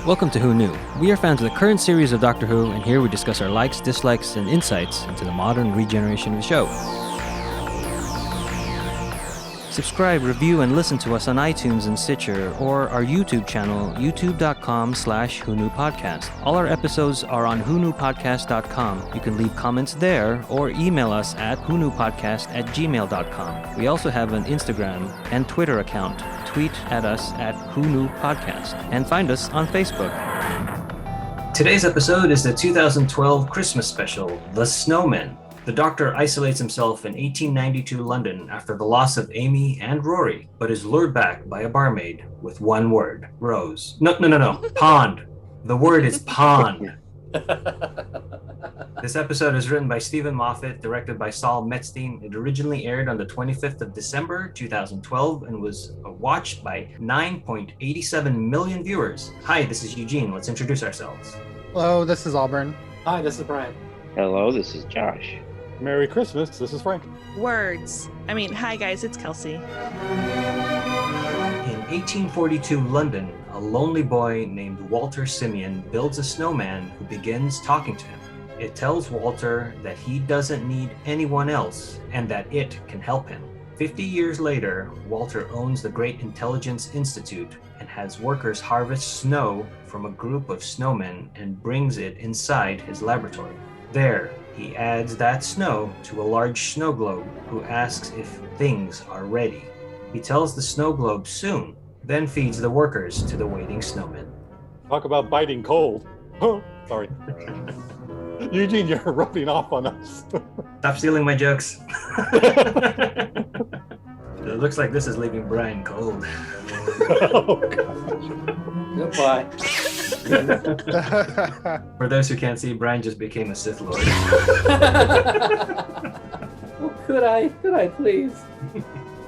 Welcome to Who Knew. We are fans of the current series of Doctor Who, and here we discuss our likes, dislikes, and insights into the modern regeneration of the show. Subscribe, review, and listen to us on iTunes and Stitcher, or our YouTube channel, youtube.com/WhoKnewPodcast. All our episodes are on whoknewpodcast.com. You can leave comments there, or email us at whoknewpodcast@gmail.com. We also have an Instagram and Twitter account. Tweet at us at whoknewpodcast, and find us on Facebook. Today's episode is the 2012 Christmas special, The Snowmen. The Doctor isolates himself in 1892 London after the loss of Amy and Rory, but is lured back by a barmaid with one word: Rose. No, pond. The word is pond. This episode is written by Stephen Moffat, directed by Saul Metzstein. It originally aired on the 25th of December, 2012, and was watched by 9.87 million viewers. Hi, this is Eugene. Let's introduce ourselves. Hello, this is Auburn. Hi, this is Brian. Hello, this is Josh. Merry Christmas, this is Frank. Hi guys, it's Kelsey. In 1842 London, a lonely boy named Walter Simeon builds a snowman who begins talking to him. It tells Walter that he doesn't need anyone else and that it can help him. 50 years later, Walter owns the Great Intelligence Institute and has workers harvest snow from a group of snowmen and brings it inside his laboratory. There, he adds that snow to a large snow globe who asks if things are ready. He tells the snow globe soon, then feeds the workers to the waiting snowmen. Talk about biting cold. Oh, sorry. Eugene, you're rubbing off on us. Stop stealing my jokes. It looks like this is leaving Brian cold. Oh, gosh. Goodbye. For those who can't see, Brian just became a Sith Lord. Oh, could I please?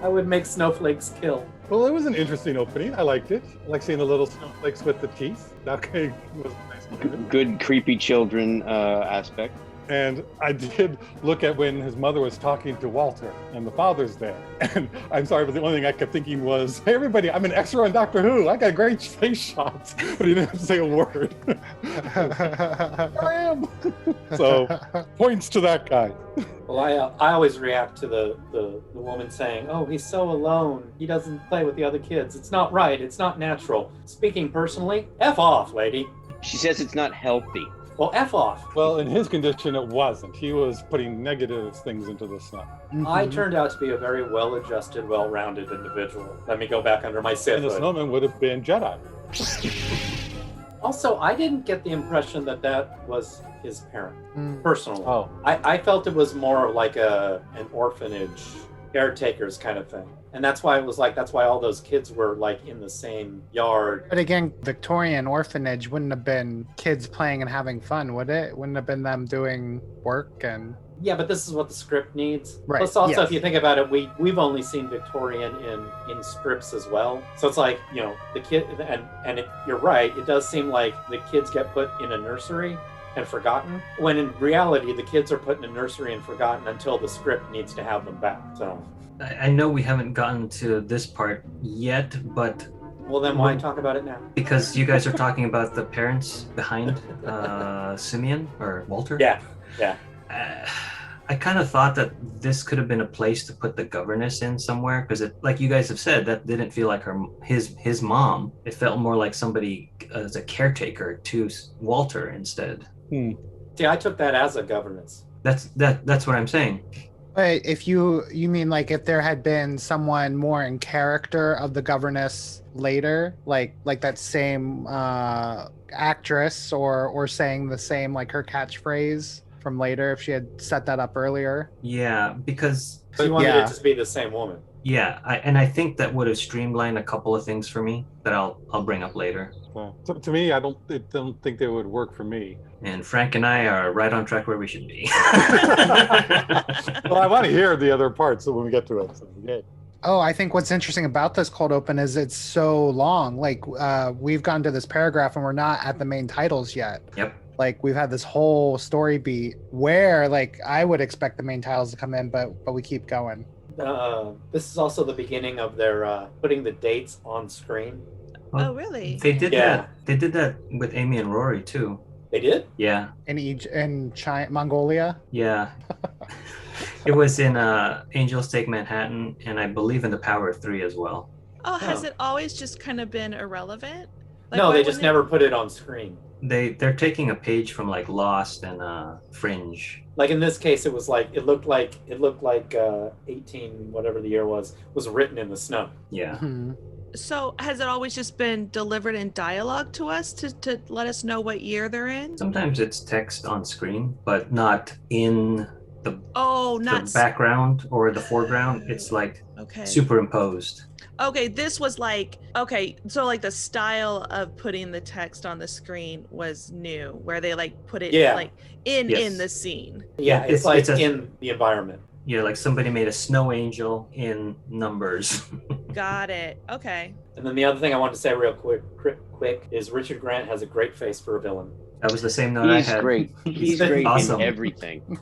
I would make snowflakes kill. Well, it was an interesting opening. I liked it. I like seeing the little snowflakes with the teeth. That was nice. Good creepy children aspect. And I did look at when his mother was talking to Walter and the father's there. And I'm sorry, but the only thing I kept thinking was, hey, everybody, I'm an extra on Doctor Who. I got great face shots. But he didn't have to say a word. I am. So, points to that guy. Well, I always react to the woman saying, oh, he's so alone. He doesn't play with the other kids. It's not right. It's not natural. Speaking personally, F off, lady. She says it's not healthy. Well, F off. Well, in his condition, it wasn't. He was putting negative things into the snow. Mm-hmm. I turned out to be a very well-adjusted, well-rounded individual. Let me go back under my Sith And the hood. snowman would have been Jedi. Also, I didn't get the impression that was his parent, personally. Oh. I felt it was more like an orphanage, caretakers kind of thing. And that's why all those kids were like in the same yard. But again, Victorian orphanage wouldn't have been kids playing and having fun, would it? Wouldn't have been them doing work and... Yeah, but this is what the script needs. Right. Plus, also, yes. if you think about it, we've only seen Victorian in scripts as well. So it's like, the kid, and you're right, it does seem like the kids get put in a nursery and forgotten, when in reality, the kids are put in a nursery and forgotten until the script needs to have them back. So... I know we haven't gotten to this part yet, but... Well, then why talk about it now? Because you guys are talking about the parents behind Simeon, or Walter? Yeah. I kind of thought that this could have been a place to put the governess in somewhere, because like you guys have said, that didn't feel like his mom. It felt more like somebody as a caretaker to Walter instead. See, I took that as a governess. That's what I'm saying. But if you mean like if there had been someone more in character of the governess later, like that same actress or saying the same, like her catchphrase from later, if she had set that up earlier. Yeah, because... So you wanted it to be the same woman. Yeah, I think that would have streamlined a couple of things for me that I'll bring up later. Well, to me, I don't think they would work for me. And Frank and I are right on track where we should be. Well, I want to hear the other parts when we get to it. So, yeah. Oh, I think what's interesting about this cold open is it's so long. Like we've gone to this paragraph and we're not at the main titles yet. Yep. Like we've had this whole story beat where like I would expect the main titles to come in, but we keep going. This is also the beginning of their putting the dates on screen. Oh, really? They did Yeah. that. They did that with Amy and Rory too. They did? Yeah, in China, Mongolia. yeah. It was in Angels Take Manhattan, and I believe in The Power of Three as well. Oh, has Oh. it always just kind of been irrelevant? Like, No, why they just wouldn't never put it on screen. They're taking a page from like Lost and Fringe. Like in this case, it was like it looked like 18 whatever the year was written in the snow. Yeah. Mhm. So has it always just been delivered in dialogue to us to let us know what year they're in? Sometimes it's text on screen, but not in the Oh, not the background or the foreground. It's like okay. superimposed. Okay, this was like so like the style of putting the text on the screen was new, where they like put it Yeah. like in Yes. the scene. Yeah, It's- it's like it's a- in the environment. Yeah, like somebody made a snow angel in numbers. Got it. Okay. And then the other thing I wanted to say real quick is Richard Grant has a great face for a villain. That was the same note I He's had. great. He's been great awesome. in everything.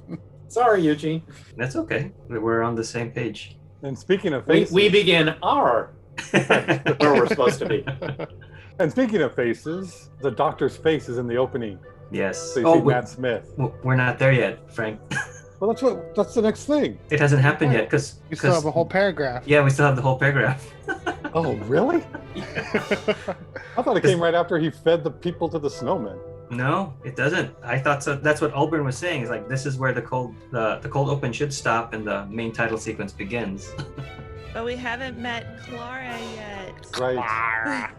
Sorry, Eugene. That's okay. We're on the same page. And speaking of We, faces, we begin our where we're supposed to be. and speaking of faces, the doctor's face is in the opening. Yes. So you Oh, see Matt Smith. we're not there yet, Frank. Well, that's the next thing. It hasn't happened yet because You still have a whole paragraph. yeah, we still have the whole paragraph. Oh, really? I thought it came right after he fed the people to the snowmen. No, it doesn't. I thought so. That's what Alburn was saying. Is like this is where the cold open should stop and the main title sequence begins. But we haven't met Clara yet. Right.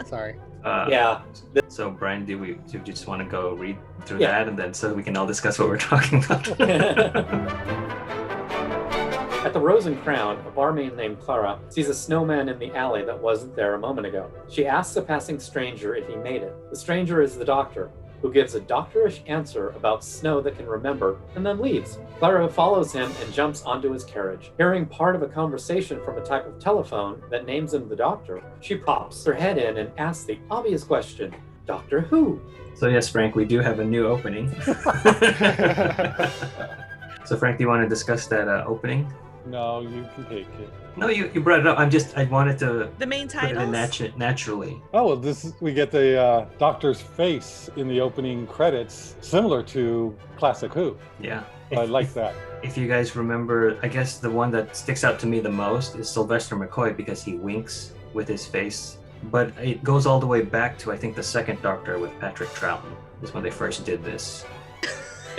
Sorry. Yeah. So Brian, do you just want to go read through Yeah. that and then so we can all discuss what we're talking about? At the Rose and Crown, a barmaid named Clara sees a snowman in the alley that wasn't there a moment ago. She asks a passing stranger if he made it. The stranger is the doctor, who gives a doctorish answer about snow that can remember, and then leaves. Clara follows him and jumps onto his carriage. Hearing part of a conversation from a type of telephone that names him the doctor, she pops her head in and asks the obvious question, Doctor Who? So yes, Frank, we do have a new opening. So Frank, do you want to discuss that opening? No, you can take it. No, you brought it up. I wanted to The main put it in titles. naturally. Oh, well, we get the doctor's face in the opening credits, similar to Classic Who. Yeah. I like that. If you guys remember, I guess the one that sticks out to me the most is Sylvester McCoy because he winks with his face. But it goes all the way back to, I think, the second Doctor with Patrick Troughton is when they first did this.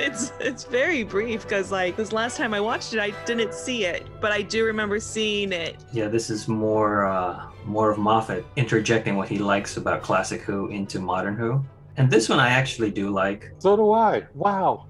It's very brief because like this last time I watched it, I didn't see it, but I do remember seeing it. Yeah, this is more of Moffat interjecting what he likes about Classic Who into Modern Who. And this one I actually do like. So do I. Wow.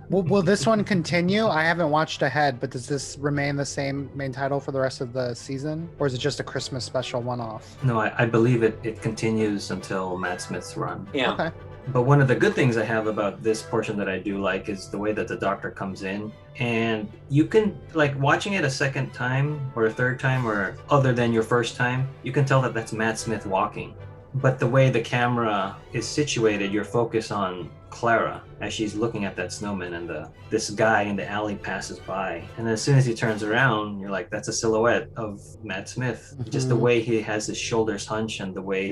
Will this one continue? I haven't watched ahead, but does this remain the same main title for the rest of the season? Or is it just a Christmas special one-off? No, I believe it continues until Matt Smith's run. Yeah. Okay. But one of the good things I have about this portion that I do like is the way that the Doctor comes in. And you can, like, watching it a second time or a third time or other than your first time, you can tell that that's Matt Smith walking. But the way the camera is situated, your focus on Clara as she's looking at that snowman and this guy in the alley passes by. And as soon as he turns around, you're like, that's a silhouette of Matt Smith. Just the way he has his shoulders hunch and the way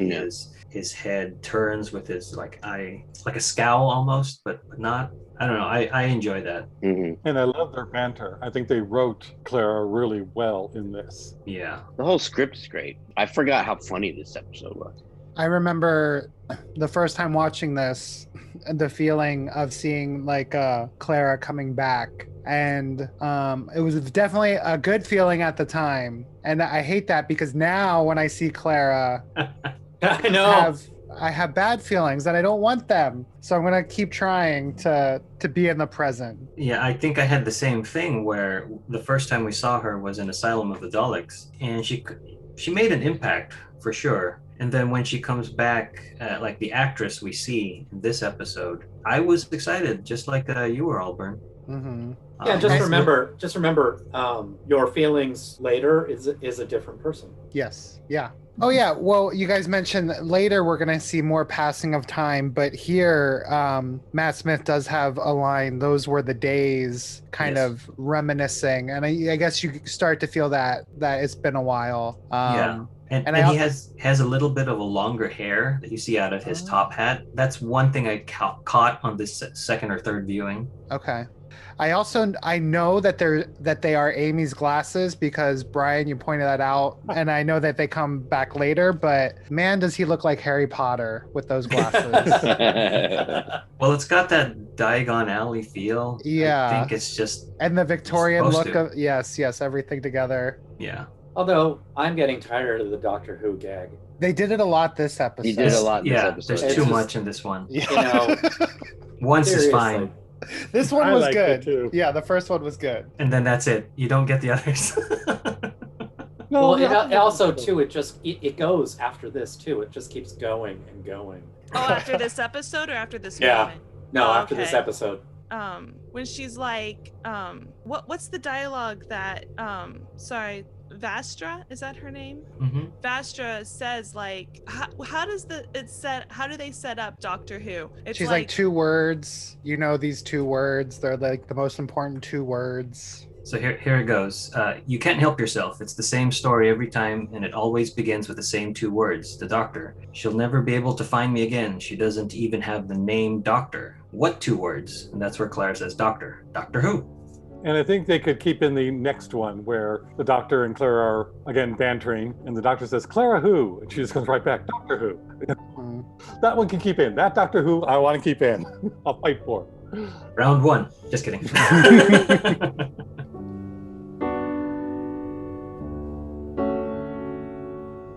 his head turns with his like eye, like a scowl almost, but not. I don't know. I enjoy that. Mm-hmm. And I love their banter. I think they wrote Clara really well in this. Yeah. The whole script is great. I forgot how funny this episode was. I remember the first time watching this, the feeling of seeing like Clara coming back, and it was definitely a good feeling at the time. And I hate that because now when I see Clara, I know. I have bad feelings and I don't want them. So I'm gonna keep trying to be in the present. Yeah, I think I had the same thing where the first time we saw her was in Asylum of the Daleks, and she made an impact for sure. And then when she comes back, like the actress we see in this episode, I was excited, just like you were, Alburn. Mm-hmm. Yeah, just Nice. remember, your feelings later is a different person. Yes. Yeah. Oh yeah. Well, you guys mentioned that later we're gonna see more passing of time, but here Matt Smith does have a line. Those were the days, kind Yes. of reminiscing, and I guess you start to feel that it's been a while. Yeah. And And he has a little bit of a longer hair that you see out of his top hat. That's one thing I caught on this second or third viewing. Okay. I know that they are Amy's glasses because Brian, you pointed that out, and I know that they come back later, but man, does he look like Harry Potter with those glasses. Well, it's got that Diagon Alley feel. Yeah. I think it's just And the Victorian supposed look to. of yes, everything together. yeah. Although I'm getting tired of the Doctor Who gag. They did it a lot this episode. He did a lot in this Yeah, episode. there's It's too just- much in this one. Yeah. You know, Once is seriously. fine, This one I was liked good. it too. Yeah, the first one was good. and then that's it. You don't get the others. No, Well, yeah. it also too, it goes after this too. It just keeps going and going. Oh, after this episode or after this Yeah. moment? No, Oh, after this okay. episode. When she's like, what's the dialogue that sorry, Vastra, is that her name? hmm Vastra says like, how does how do they set up Doctor Who? It's She's like 2 words. You know these 2 words. They're like the most important 2 words. So here it goes. You can't help yourself. It's the same story every time, and it always begins with the same 2 words. The Doctor. She'll never be able to find me again. She doesn't even have the name Doctor. What 2 words? And that's where Clara says Doctor. Doctor Who? And I think they could keep in the next one where the Doctor and Clara are again bantering, and the Doctor says, "Clara who?" And she just comes right back, "Doctor Who." Mm. That one can keep in. That Doctor Who, I want to keep in. I'll fight for. Round 1. Just kidding.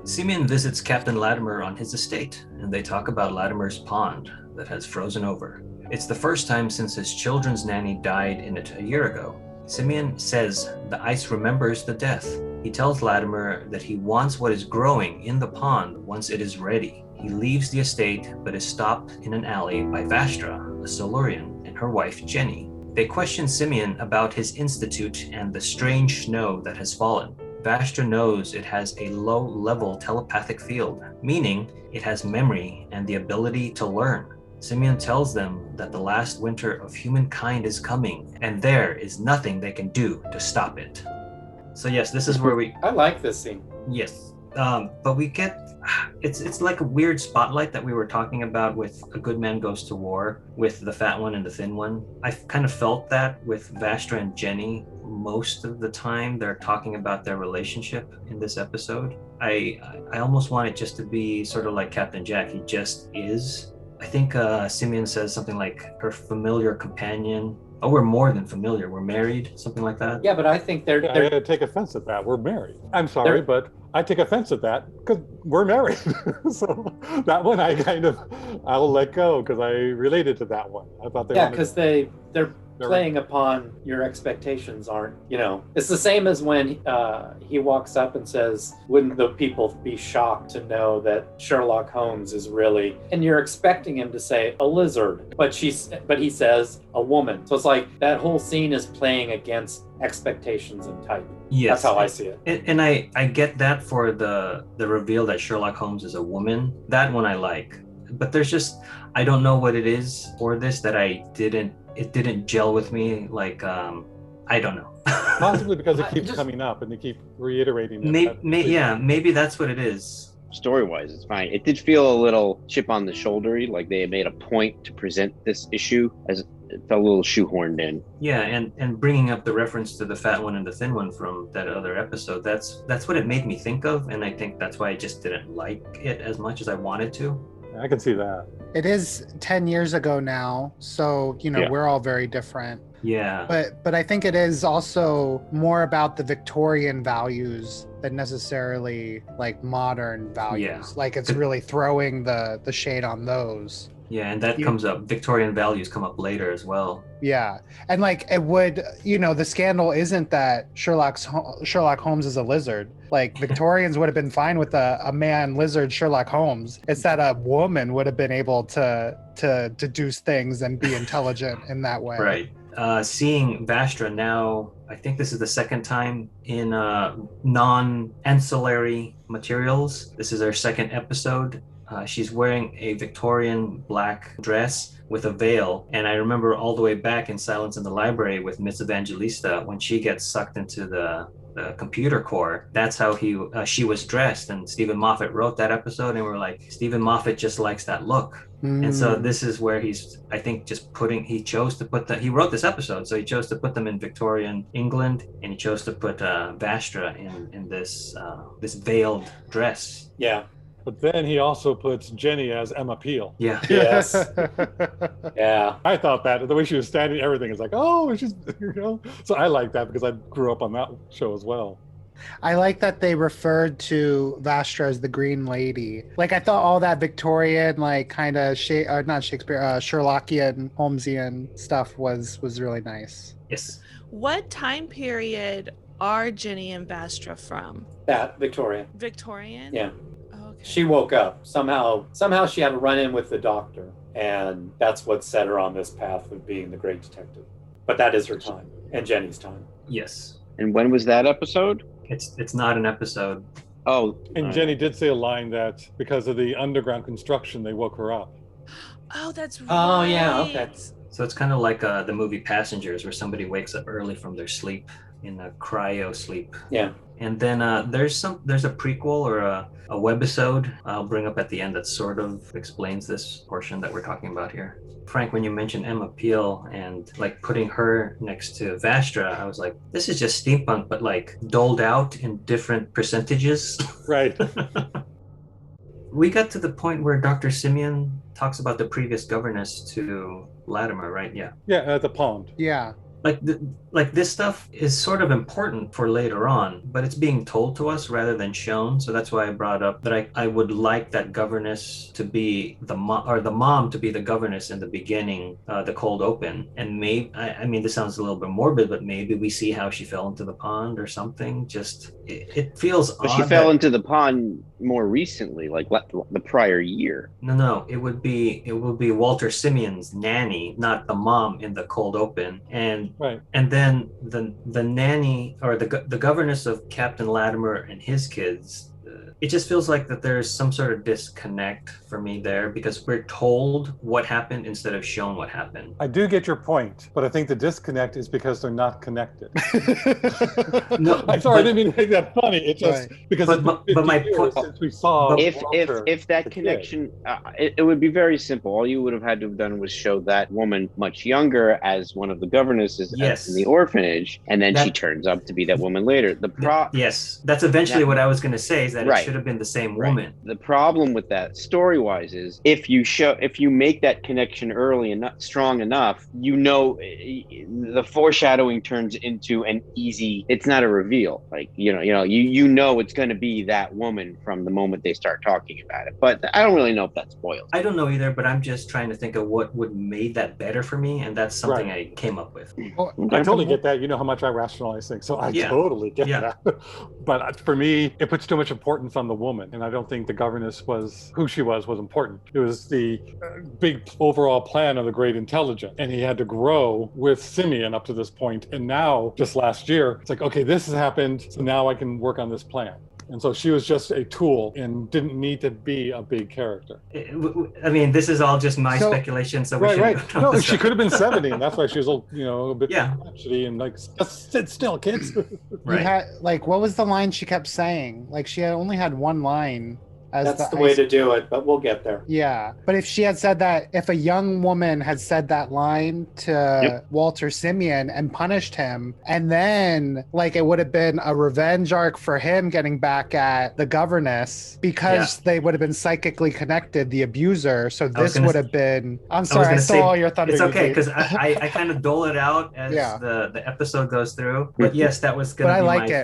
Simeon visits Captain Latimer on his estate, and they talk about Latimer's pond that has frozen over. It's the first time since his children's nanny died in it a year ago. Simeon says the ice remembers the death. He tells Latimer that he wants what is growing in the pond once it is ready. He leaves the estate, but is stopped in an alley by Vastra, a Silurian, and her wife Jenny. They question Simeon about his institute and the strange snow that has fallen. Vastra knows it has a low-level telepathic field, meaning it has memory and the ability to learn. Simeon tells them that the last winter of humankind is coming, and there is nothing they can do to stop it. So yes, this is where we... I like this scene. Yes, but we get... It's like a weird spotlight that we were talking about with A Good Man Goes to War, with the fat one and the thin one. I've kind of felt that with Vastra and Jenny. Most of the time they're talking about their relationship in this episode. I almost want it just to be sort of like Captain Jack. He just is. I think Simeon says something like her familiar companion. Oh, we're more than familiar. We're married, something like that. Yeah, but I think they're I take offense at that. We're married. I'm sorry, but I take offense at that because we're married. So that one I'll let go because I related to that one. I thought they yeah, wanted- because they're playing upon your expectations aren't, it's the same as when he walks up and says, wouldn't the people be shocked to know that Sherlock Holmes is really, and you're expecting him to say a lizard, but he says a woman. So it's like that whole scene is playing against expectations and type. Yes. That's how I see it. And I get that for the reveal that Sherlock Holmes is a woman. That one I like. But there's just, I don't know what it is for this that it didn't gel with me. Like, I don't know. possibly because it keeps coming up and they keep reiterating it. Maybe that's what it is. Story-wise, it's fine. It did feel a little chip on the shouldery, like they had made a point to present this issue as it felt a little shoehorned in. Yeah, and bringing up the reference to the fat one and the thin one from that other episode, that's what it made me think of, and I think that's why I just didn't like it as much as I wanted to. I can see that. It is 10 years ago now, so Yeah. we're all very different. Yeah. But I think it is also more about the Victorian values than necessarily like modern values. Yeah. Like it's really throwing the shade on those. Yeah, and that You- comes up. Victorian values come up later as well. Yeah. And like it would, the scandal isn't that Sherlock Holmes is a lizard. Like Victorians would have been fine with a man lizard Sherlock Holmes. It's that a woman would have been able to deduce things and be intelligent in that way. Right. Seeing Vastra now, I think this is the second time in non-ancillary materials. This is her second episode. She's wearing a Victorian black dress with a veil. And I remember all the way back in Silence in the Library with Miss Evangelista, when she gets sucked into the the computer core, that's how she was dressed. And Stephen Moffat wrote that episode, and we're like, Stephen Moffat just likes that look. And so this is where he's, I think, he chose to put he wrote this episode, so he chose to put them in Victorian England, and he chose to put Vastra in this veiled dress. Yeah. But then he also puts Jenny as Emma Peel. Yeah. Yes. Yeah. I thought that the way she was standing, everything is like, oh, she's, So I like that because I grew up on that show as well. I like that they referred to Vastra as the Green Lady. Like, I thought all that Victorian, like, kind of not Shakespeare, Sherlockian, Holmesian stuff was really nice. Yes. What time period are Jenny and Vastra from? That Victorian. Victorian? Yeah. Oh, okay. She woke up. Somehow she had a run-in with the doctor, and that's what set her on this path of being the great detective. But that is her time, and Jenny's time. Yes. And when was that episode? It's not an episode. Oh. And Jenny did say a line that because of the underground construction, they woke her up. Oh, that's right. Oh, yeah, okay. So it's kind of like the movie Passengers, where somebody wakes up early from their sleep in a cryo sleep. Yeah. And then there's a prequel or a webisode I'll bring up at the end that sort of explains this portion that we're talking about here. Frank, when you mentioned Emma Peel and like putting her next to Vastra, I was like, this is just steampunk, but like doled out in different percentages. Right. We got to the point where Dr. Simeon talks about the previous governess to Latimer, right? Yeah. Yeah, at the pond. Yeah. Like this stuff is sort of important for later on, but it's being told to us rather than shown. So that's why I brought up that I would like that governess to be the mom to be the governess in the beginning, the cold open. And maybe, I mean, this sounds a little bit morbid, but maybe we see how she fell into the pond or something. Just, it feels But odd. she fell into the pond more recently, like the prior year. No, it would be Walter Simeon's nanny, not the mom in the cold open. And then the nanny or the governess of Captain Latimer and his kids, it just feels like that there's some sort of disconnect for me there, because we're told what happened instead of shown what happened. I do get your point, but I think the disconnect is because they're not connected. No, I'm sorry, I didn't mean to make that funny. It's just because but my point, since we saw if that connection, it would be very simple. All you would have had to have done was show that woman much younger as one of the governesses in the orphanage, and then she turns up to be that woman later. Yes, that's eventually what I was going to say, is that it should have been the same woman. The problem with that story-wise is if you make that connection early and not strong enough, the foreshadowing turns into an easy. It's not a reveal. Like you know it's going to be that woman from the moment they start talking about it. But I don't really know if that spoils. I don't know either, but I'm just trying to think of what would made that better for me, and that's something I came up with. I totally get that. You know how much I rationalize things, so I totally get that. But for me, it puts too much importance on the woman, and I don't think the governess who she was important. It was the big overall plan of the Great Intelligent, and he had to grow with Simeon up to this point. And now, just last year, it's like, okay, this has happened, so now I can work on this plan. And so she was just a tool and didn't need to be a big character. I mean, this is all just my speculation. So right. No, she could have been 70, and that's why she was, a bit crotchety and like, just sit still, kids. Right. You had, like, what was the line she kept saying? Like, she had only had one line. That's the way to do it, but we'll get there. Yeah. But if she had said that, if a young woman had said that line to Walter Simeon and punished him, and then like it would have been a revenge arc for him getting back at the governess, because they would have been psychically connected, the abuser. So this would have been, I'm sorry, I stole all your thunder. It's okay, because I kind of dole it out as the episode goes through. But yes, that was going to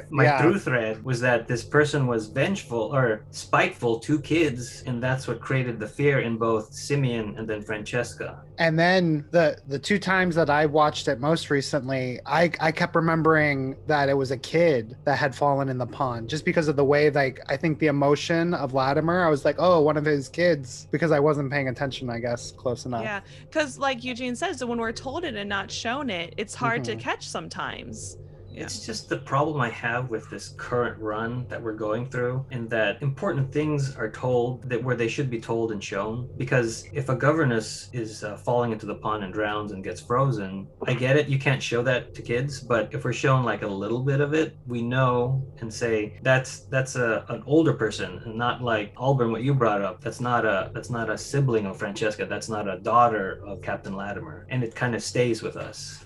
be my through thread, was that this person was vengeful or spiteful to kids, and that's what created the fear in both Simeon and then Francesca. And then the two times that I watched it most recently, I kept remembering that it was a kid that had fallen in the pond, just because of the way, like, I think the emotion of Latimer, I was like, oh, one of his kids, because I wasn't paying attention, I guess, close enough. Yeah, because like Eugene says, when we're told it and not shown it, it's hard to catch sometimes. It's just the problem I have with this current run that we're going through, in that important things are told that where they should be told and shown. Because if a governess is falling into the pond and drowns and gets frozen, I get it, you can't show that to kids, but if we're shown like a little bit of it, we know and say that's an older person, and not like Alburn, what you brought up. That's not a sibling of Francesca. That's not a daughter of Captain Latimer, and it kind of stays with us.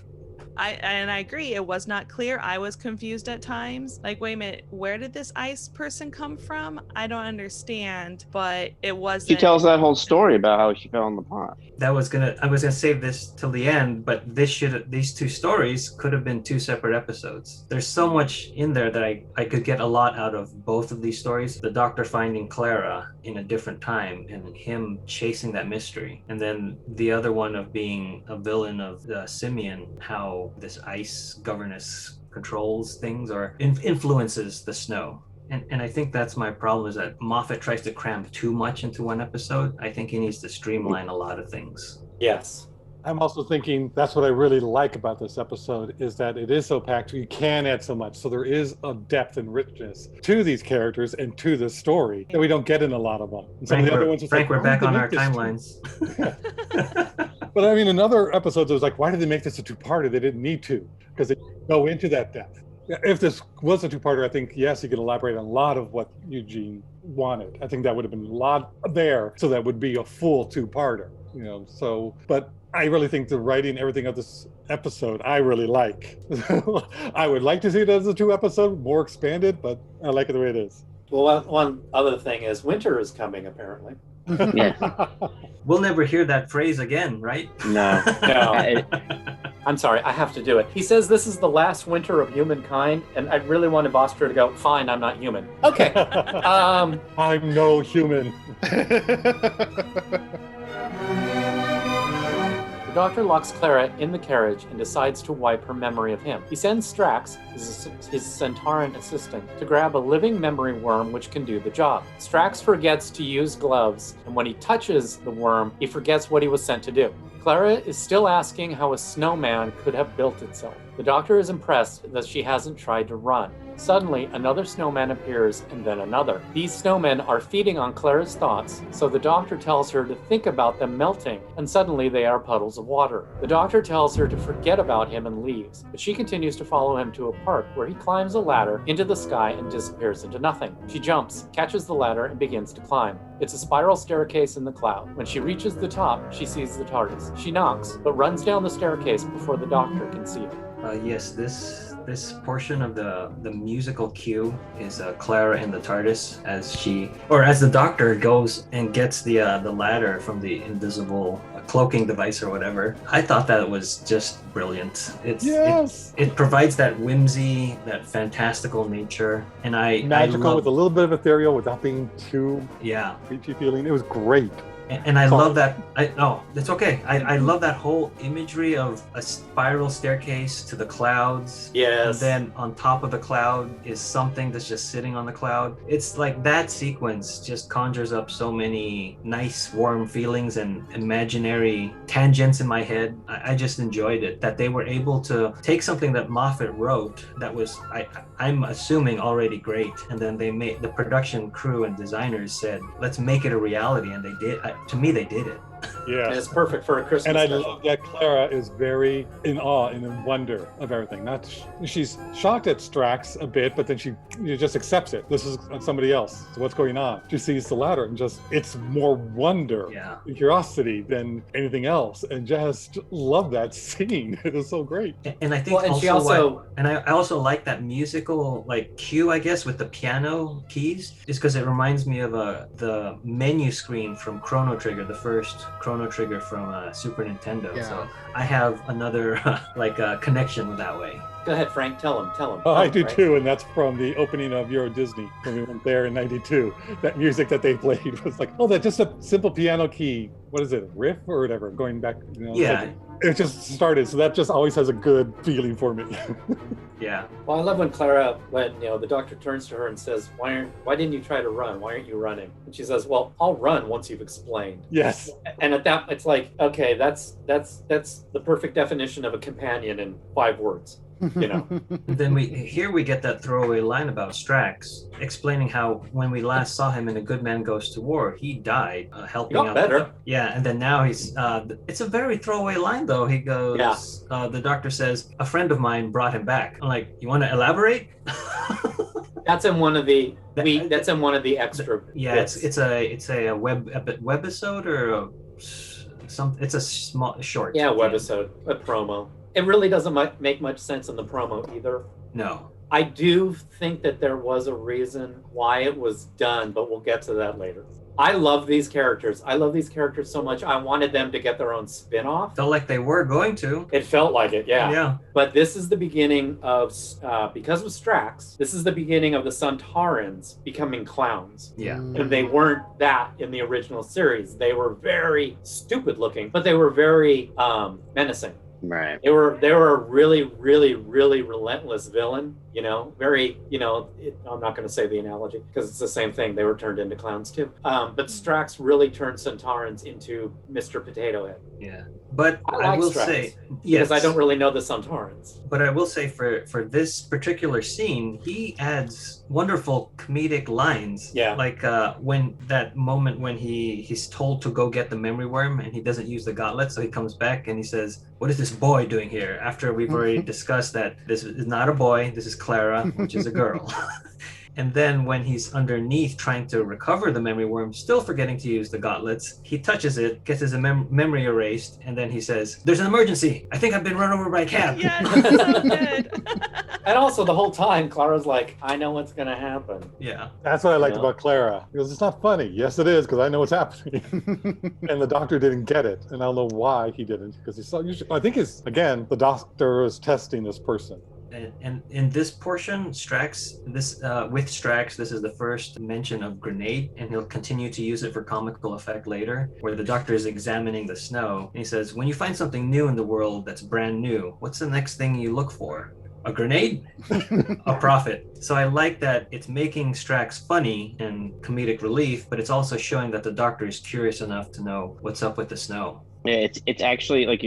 I agree. It was not clear. I was confused at times. Like, wait a minute, where did this ice person come from? I don't understand. But it wasn't. She tells that whole story about how she fell in the pond. I was gonna save this till the end, but these two stories could have been two separate episodes. There's so much in there that I could get a lot out of both of these stories. The doctor finding Clara in a different time and him chasing that mystery, and then the other one of being a villain of the Simeon, how this ice governess controls things or influences the snow. And I think that's my problem, is that Moffat tries to cram too much into one episode. I think he needs to streamline a lot of things. Yes. I'm also thinking that's what I really like about this episode, is that it is so packed. You can add so much. So there is a depth and richness to these characters and to the story that we don't get in a lot of them. And some of the other ones, Frank, we're back on our timelines. But I mean, in other episodes, it was like, why did they make this a two-parter? They didn't need to, because they go into that depth. If this was a two-parter, I think, yes, you could elaborate on a lot of what Eugene wanted. I think that would have been a lot there, so that would be a full two-parter, you know. So, but I really think the writing, everything of this episode, I really like. I would like to see it as a two-episode, more expanded, but I like it the way it is. Well, one other thing is winter is coming, apparently. Yeah. We'll never hear that phrase again, right? No. No. I'm sorry, I have to do it. He says this is the last winter of humankind, and I really wanted Bostro to go, fine, I'm not human. Okay. I'm no human. The doctor locks Clara in the carriage and decides to wipe her memory of him. He sends Strax, his Centauran assistant, to grab a living memory worm which can do the job. Strax forgets to use gloves, and when he touches the worm, he forgets what he was sent to do. Clara is still asking how a snowman could have built itself. The doctor is impressed that she hasn't tried to run. Suddenly, another snowman appears, and then another. These snowmen are feeding on Clara's thoughts, so the doctor tells her to think about them melting, and suddenly they are puddles of water. The doctor tells her to forget about him and leaves, but she continues to follow him to a park where he climbs a ladder into the sky and disappears into nothing. She jumps, catches the ladder, and begins to climb. It's a spiral staircase in the cloud. When she reaches the top, she sees the TARDIS. She knocks, but runs down the staircase before the doctor can see her. Yes, this portion of the musical cue is Clara in the TARDIS as the doctor goes and gets the ladder from the invisible cloaking device or whatever. I thought that was just brilliant. It provides that whimsy, that fantastical nature, and magical with a little bit of ethereal without being too preachy feeling. It was great. And I love that. It's okay. I love that whole imagery of a spiral staircase to the clouds. Yes. And then on top of the cloud is something that's just sitting on the cloud. It's like that sequence just conjures up so many nice, warm feelings and imaginary tangents in my head. I just enjoyed it. That they were able to take something that Moffat wrote that was, I'm assuming, already great, and then they made the production crew and designers said, let's make it a reality, and they did. To me, they did it. Yeah, and it's perfect for a Christmas and I special. love that Clara is very in awe and in wonder of everything. She's shocked at Strax a bit, but then she just accepts it. This is somebody else. So what's going on? She sees the ladder and it's more wonder and curiosity than anything else, and just love that scene. It is so great. And I think I also like that musical cue, I guess, with the piano keys, is because it reminds me of the menu screen from Chrono Trigger, the first Chrono Trigger from Super Nintendo. Yeah. So I have another connection with that way. Go ahead, Frank. Tell him. Oh, I do too, and that's from the opening of Euro Disney when we went there in '92. That music that they played was like, that's just a simple piano key. What is it, riff or whatever? Going back, Yeah. It just started, so that just always has a good feeling for me. Yeah. Well, I love when Clara, the doctor turns to her and says, "Why didn't you try to run? Why aren't you running?" And she says, "Well, I'll run once you've explained." Yes. And at that, it's like, okay, that's the perfect definition of a companion in 5 words. you know. Then we get that throwaway line about Strax, explaining how when we last saw him in A Good Man Goes to War, he died helping He got out. better. Yeah, and then now he's. It's a very throwaway line though. He goes. The doctor says a friend of mine brought him back. I'm like, you want to elaborate? That's in one of the that's in one of the extra. Yeah, bits. it's a webisode or it's a small short. Yeah, webisode, a promo. It really doesn't make much sense in the promo either. No. I do think that there was a reason why it was done, but we'll get to that later. I love these characters. I love these characters so much. I wanted them to get their own spin-off. Felt like they were going to. It felt like it, yeah. Yeah. But this is the beginning of, because of Strax, this is the beginning of the Centaurans becoming clowns. Yeah. And they weren't that in the original series. They were very stupid looking, but they were very menacing. Right. They were a really, really, really relentless villain, you know, very, you know, I'm not going to say the analogy because it's the same thing. They were turned into clowns too. But Strax really turned Centaurans into Mr. Potato Head. Yeah. But I I like will Strax, say, because I don't really know the Centaurans. But I will say for this particular scene, he adds wonderful comedic lines. Yeah. Like when that moment when he's told to go get the memory worm and he doesn't use the gauntlet, so he comes back and he says, "What is this boy doing here?" After we've already discussed that this is not a boy, this is Clara, which is a girl. And then when he's underneath trying to recover the memory worm, still forgetting to use the gauntlets, he touches it, gets his memory erased, and then he says, "There's an emergency. I think I've been run over by a cab." Yes, so good. And also the whole time, Clara's like, I know what's going to happen. Yeah. That's what I liked Yeah. about Clara. Because it's not funny. Yes, it is, because I know what's happening. And the doctor didn't get it. And I don't know why he didn't. Because he saw, I think it's, again, the doctor is testing this person. And in this portion, Strax, with Strax, this is the first mention of grenade, and he'll continue to use it for comical effect later, where the doctor is examining the snow, and he says, "When you find something new in the world that's brand new, what's the next thing you look for? A grenade? A prophet." So I like that it's making Strax funny and comedic relief, but it's also showing that the doctor is curious enough to know what's up with the snow. Yeah, it's actually like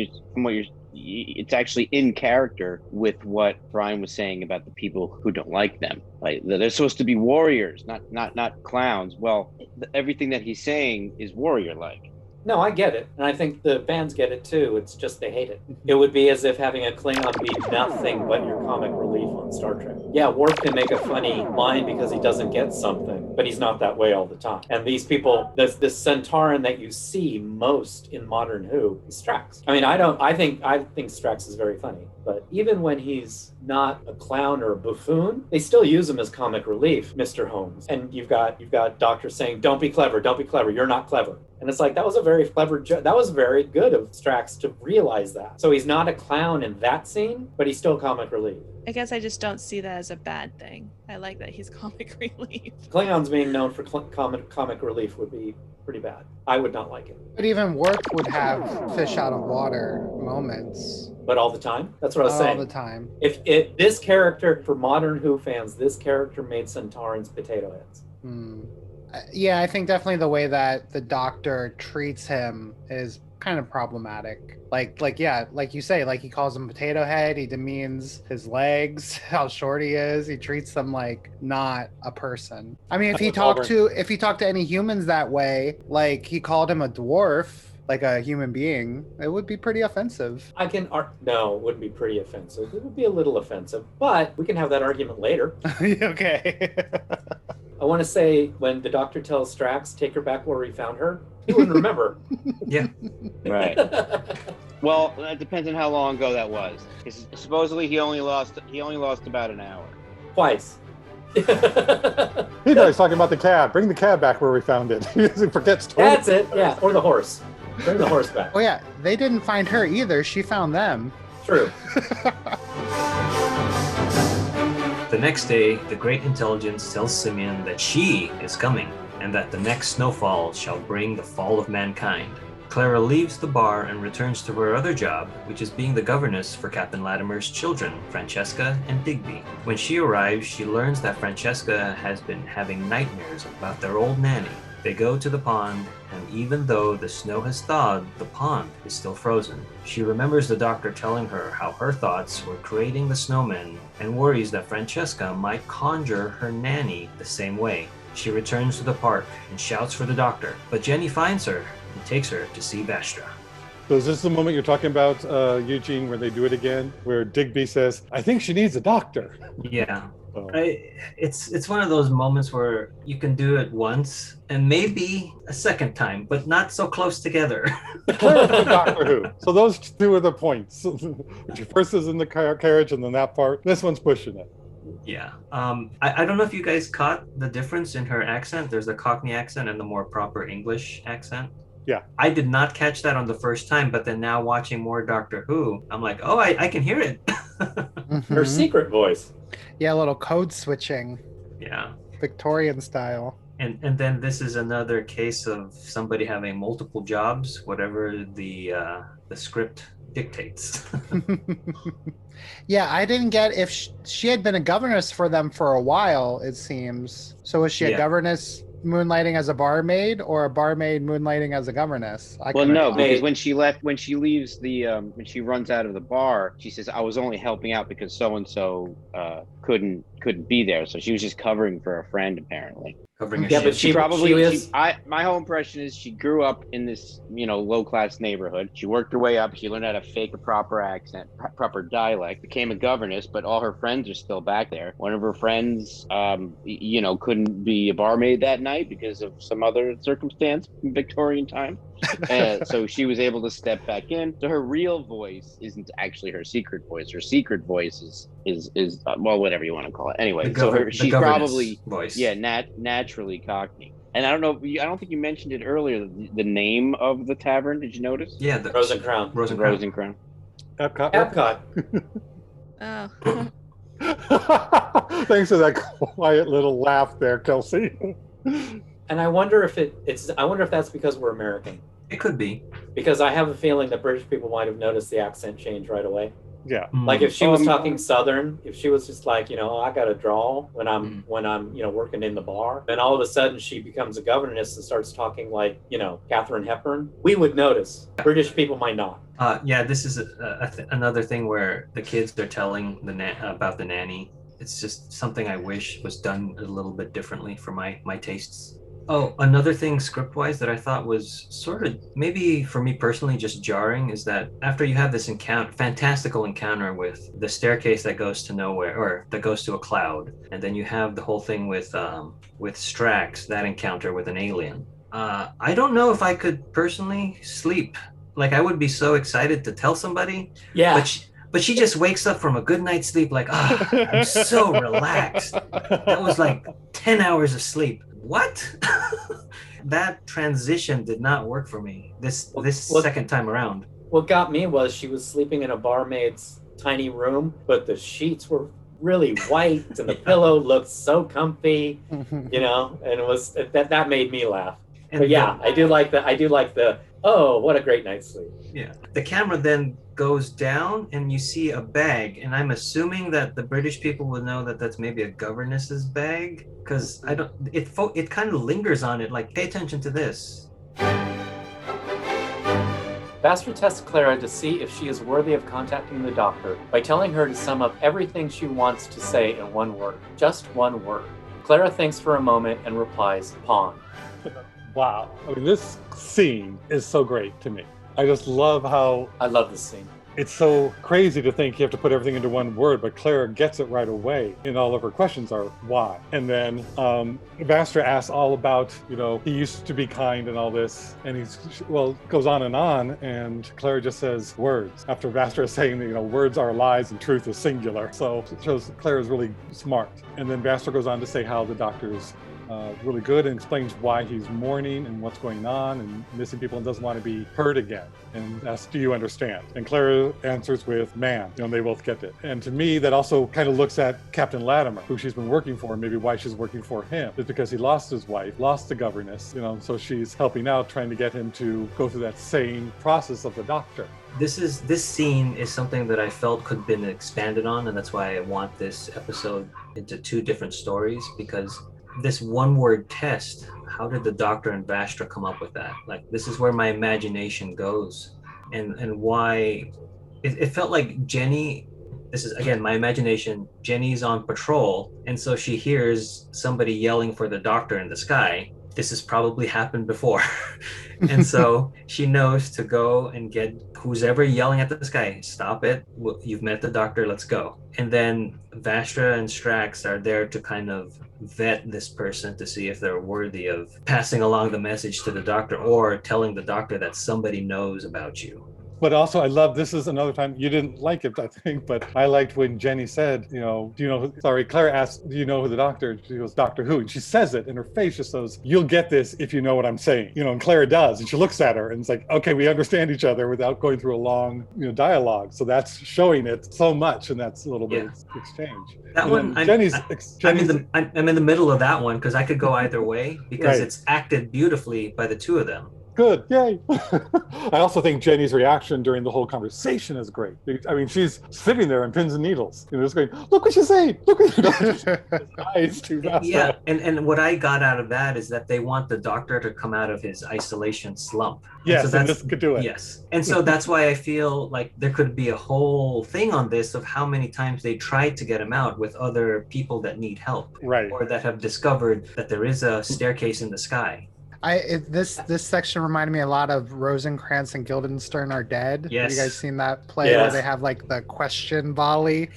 it's actually in character with what Brian was saying about the people who don't like them. Like they're supposed to be warriors, not clowns. Well, everything that he's saying is warrior-like. No, I get it. And I think the fans get it too. It's just they hate it. It would be as if having a Klingon be nothing but your comic relief on Star Trek. Yeah, Worf can make a funny line because he doesn't get something, but he's not that way all the time. And these people, this Centauran that you see most in modern Who is Strax. I mean, I think Strax is very funny. But even when he's not a clown or a buffoon, they still use him as comic relief, Mr. Holmes. And you've got Doctor saying, "Don't be clever, you're not clever." And it's like, that was a very clever that was very good of Strax to realize that. So he's not a clown in that scene, but he's still comic relief. I guess I just don't see that as a bad thing. I like that he's comic relief. Klingons being known for comic relief would be pretty bad. I would not like it. But even Worf would have fish out of water moments. But all the time? That's what I was saying. All the time. If this character, for modern Who fans, this character made Centaurans potato heads. Yeah, I think definitely the way that the doctor treats him is kind of problematic. Like you say, like he calls him potato head, he demeans his legs, how short he is, he treats them like not a person. I mean, if he talked to any humans that way, like he called him a dwarf, like a human being, it would be pretty offensive. No, it wouldn't be pretty offensive. It would be a little offensive, but we can have that argument later. Okay. I want to say when the doctor tells Strax, take her back where we found her, he wouldn't remember. Yeah. Right. Well, that depends on how long ago that was. Supposedly he only lost about an hour. Twice. He's talking about the cab. Bring the cab back where we found it. He forgets. That's it. Yeah, or the horse. Bring the horse back. Oh yeah, they didn't find her either. She found them. True. The next day, the Great Intelligence tells Simeon that she is coming, and that the next snowfall shall bring the fall of mankind. Clara leaves the bar and returns to her other job, which is being the governess for Captain Latimer's children, Francesca and Digby. When she arrives, she learns that Francesca has been having nightmares about their old nanny. They go to the pond, and even though the snow has thawed, the pond is still frozen. She remembers the doctor telling her how her thoughts were creating the snowmen and worries that Francesca might conjure her nanny the same way. She returns to the park and shouts for the doctor, but Jenny finds her and takes her to see Vastra. So is this the moment you're talking about, Eugene, where they do it again, where Digby says, "I think she needs a doctor"? Yeah. Oh. It's one of those moments where you can do it once and maybe a second time, but not so close together. Doctor Who. So those two are the points. Which first is in the carriage, and then that part. This one's pushing it. Yeah. I don't know if you guys caught the difference in her accent. There's the Cockney accent and the more proper English accent. Yeah. I did not catch that on the first time, but then now watching more Doctor Who, I'm like, oh, I can hear it. Her secret voice. Yeah, a little code switching, Yeah. Victorian style. And then this is another case of somebody having multiple jobs, whatever the script dictates. Yeah, I didn't get if she had been a governess for them for a while, it seems. So was she a Yeah. governess moonlighting as a barmaid, or a barmaid moonlighting as a governess? Well, no, recall. because when she leaves when she runs out of the bar, she says, "I was only helping out because so and so couldn't be there." So she was just covering for a friend, apparently. Covering a Yeah, but shift. My whole impression is she grew up in this, low class neighborhood. She worked her way up. She learned how to fake a proper accent, proper dialect, became a governess, but all her friends are still back there. One of her friends, couldn't be a barmaid that night because of some other circumstance in Victorian time. So she was able to step back in. So her real voice isn't actually her secret voice. Her secret voice is well, whatever you want to call it. Anyway, she's probably voice. naturally Cockney. And I don't think you mentioned it earlier. The name of the tavern. Did you notice? Yeah, the Rose and Crown. Rose and Crown. Epcot. Epcot. Oh. Thanks for that quiet little laugh there, Kelsey. And I wonder if that's because we're American. It could be. Because I have a feeling that British people might have noticed the accent change right away. Yeah. Like if she was talking Southern, if she was just like, I got a drawl when I'm working in the bar, then all of a sudden she becomes a governess and starts talking like, Katharine Hepburn, we would notice. British people might not. Yeah, this is another thing where the kids are telling about the nanny. It's just something I wish was done a little bit differently for my tastes. Oh, another thing script-wise that I thought was sort of, maybe for me personally, just jarring is that after you have this fantastical encounter with the staircase that goes to nowhere, or that goes to a cloud, and then you have the whole thing with Strax, that encounter with an alien. I don't know if I could personally sleep. Like, I would be so excited to tell somebody. Yeah. But she just wakes up from a good night's sleep like, I'm so relaxed. That was like 10 hours of sleep. What? That transition did not work for me this second time around. What got me was she was sleeping in a barmaid's tiny room, but the sheets were really white and the pillow looked so comfy, and it was that made me laugh. But yeah, I do like the oh, what a great night's sleep. Yeah. The camera then goes down and you see a bag, and I'm assuming that the British people would know that that's maybe a governess's bag, because it kind of lingers on it, like, pay attention to this. Vastra tests Clara to see if she is worthy of contacting the doctor by telling her to sum up everything she wants to say in one word. Just one word. Clara thinks for a moment and replies, pond. Wow. I mean, this scene is so great to me. I just love how... I love this scene. It's so crazy to think you have to put everything into one word, but Clara gets it right away. And all of her questions are, why? And then Vastra asks all about, he used to be kind and all this. And goes on, and Clara just says words. After Vastra is saying that, words are lies and truth is singular. So it shows Clara's really smart. And then Vastra goes on to say how the doctor's really good and explains why he's mourning and what's going on and missing people and doesn't want to be hurt again. And asks, do you understand? And Clara answers with, man. They both get it. And to me, that also kind of looks at Captain Latimer, who she's been working for, and maybe why she's working for him. It's because he lost his wife, lost the governess, so she's helping out, trying to get him to go through that same process of the doctor. This scene is something that I felt could have been expanded on, and that's why I want this episode into two different stories, because this one-word test, how did the Doctor and Vastra come up with that? Like, this is where my imagination goes, and why it felt like Jenny. This is again my imagination. Jenny's on patrol, and so she hears somebody yelling for the Doctor in the sky. This has probably happened before. And so she knows to go and get who's ever yelling at the sky. Stop it. You've met the Doctor. Let's go. And then Vastra and Strax are there to kind of vet this person to see if they're worthy of passing along the message to the Doctor or telling the Doctor that somebody knows about you. But also, I love, this is another time, you didn't like it, I think, but I liked when Jenny said, you know, Clara asked, do you know who the Doctor? She goes, Doctor who? And she says it, and her face just says, you'll get this if you know what I'm saying. You know, and Clara does, and she looks at her, and it's like, okay, we understand each other without going through a long, dialogue. So that's showing it so much, and that's a little bit of exchange. That one, I'm in the middle of that one, because I could go either way, because it's acted beautifully by the two of them. Good, yay. I also think Jenny's reaction during the whole conversation is great. I mean, she's sitting there on pins and needles, just going, look what she's saying, look what she's eyes too fast. Yeah, and what I got out of that is that they want the Doctor to come out of his isolation slump. Yes, and this could do it. Yes, and so that's why I feel like there could be a whole thing on this of how many times they tried to get him out with other people that need help. Right. Or that have discovered that there is a staircase in the sky. This section reminded me a lot of Rosencrantz and Guildenstern Are Dead. Yes. Have you guys seen that play where they have like the question volley?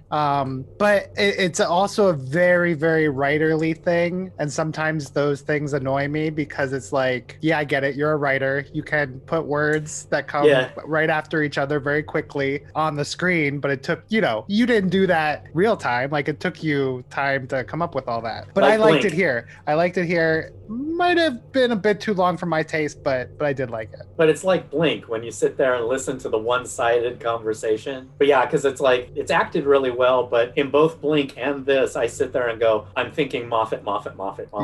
But it's also a very, very writerly thing. And sometimes those things annoy me because it's like, yeah, I get it. You're a writer. You can put words that come right after each other very quickly on the screen. But it took, you didn't do that real time. Like it took you time to come up with all that. But I liked it here. Might have been a bit too long for my taste, but I did like it. But it's like Blink when you sit there and listen to the one-sided conversation. But yeah, because it's like, it's acted really well, but in both Blink and this, I sit there and go, I'm thinking Moffat.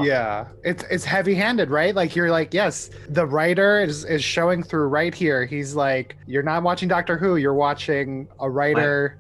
Yeah, it's heavy-handed, right? Like you're like, yes, the writer is showing through right here. He's like, you're not watching Doctor Who, you're watching a writer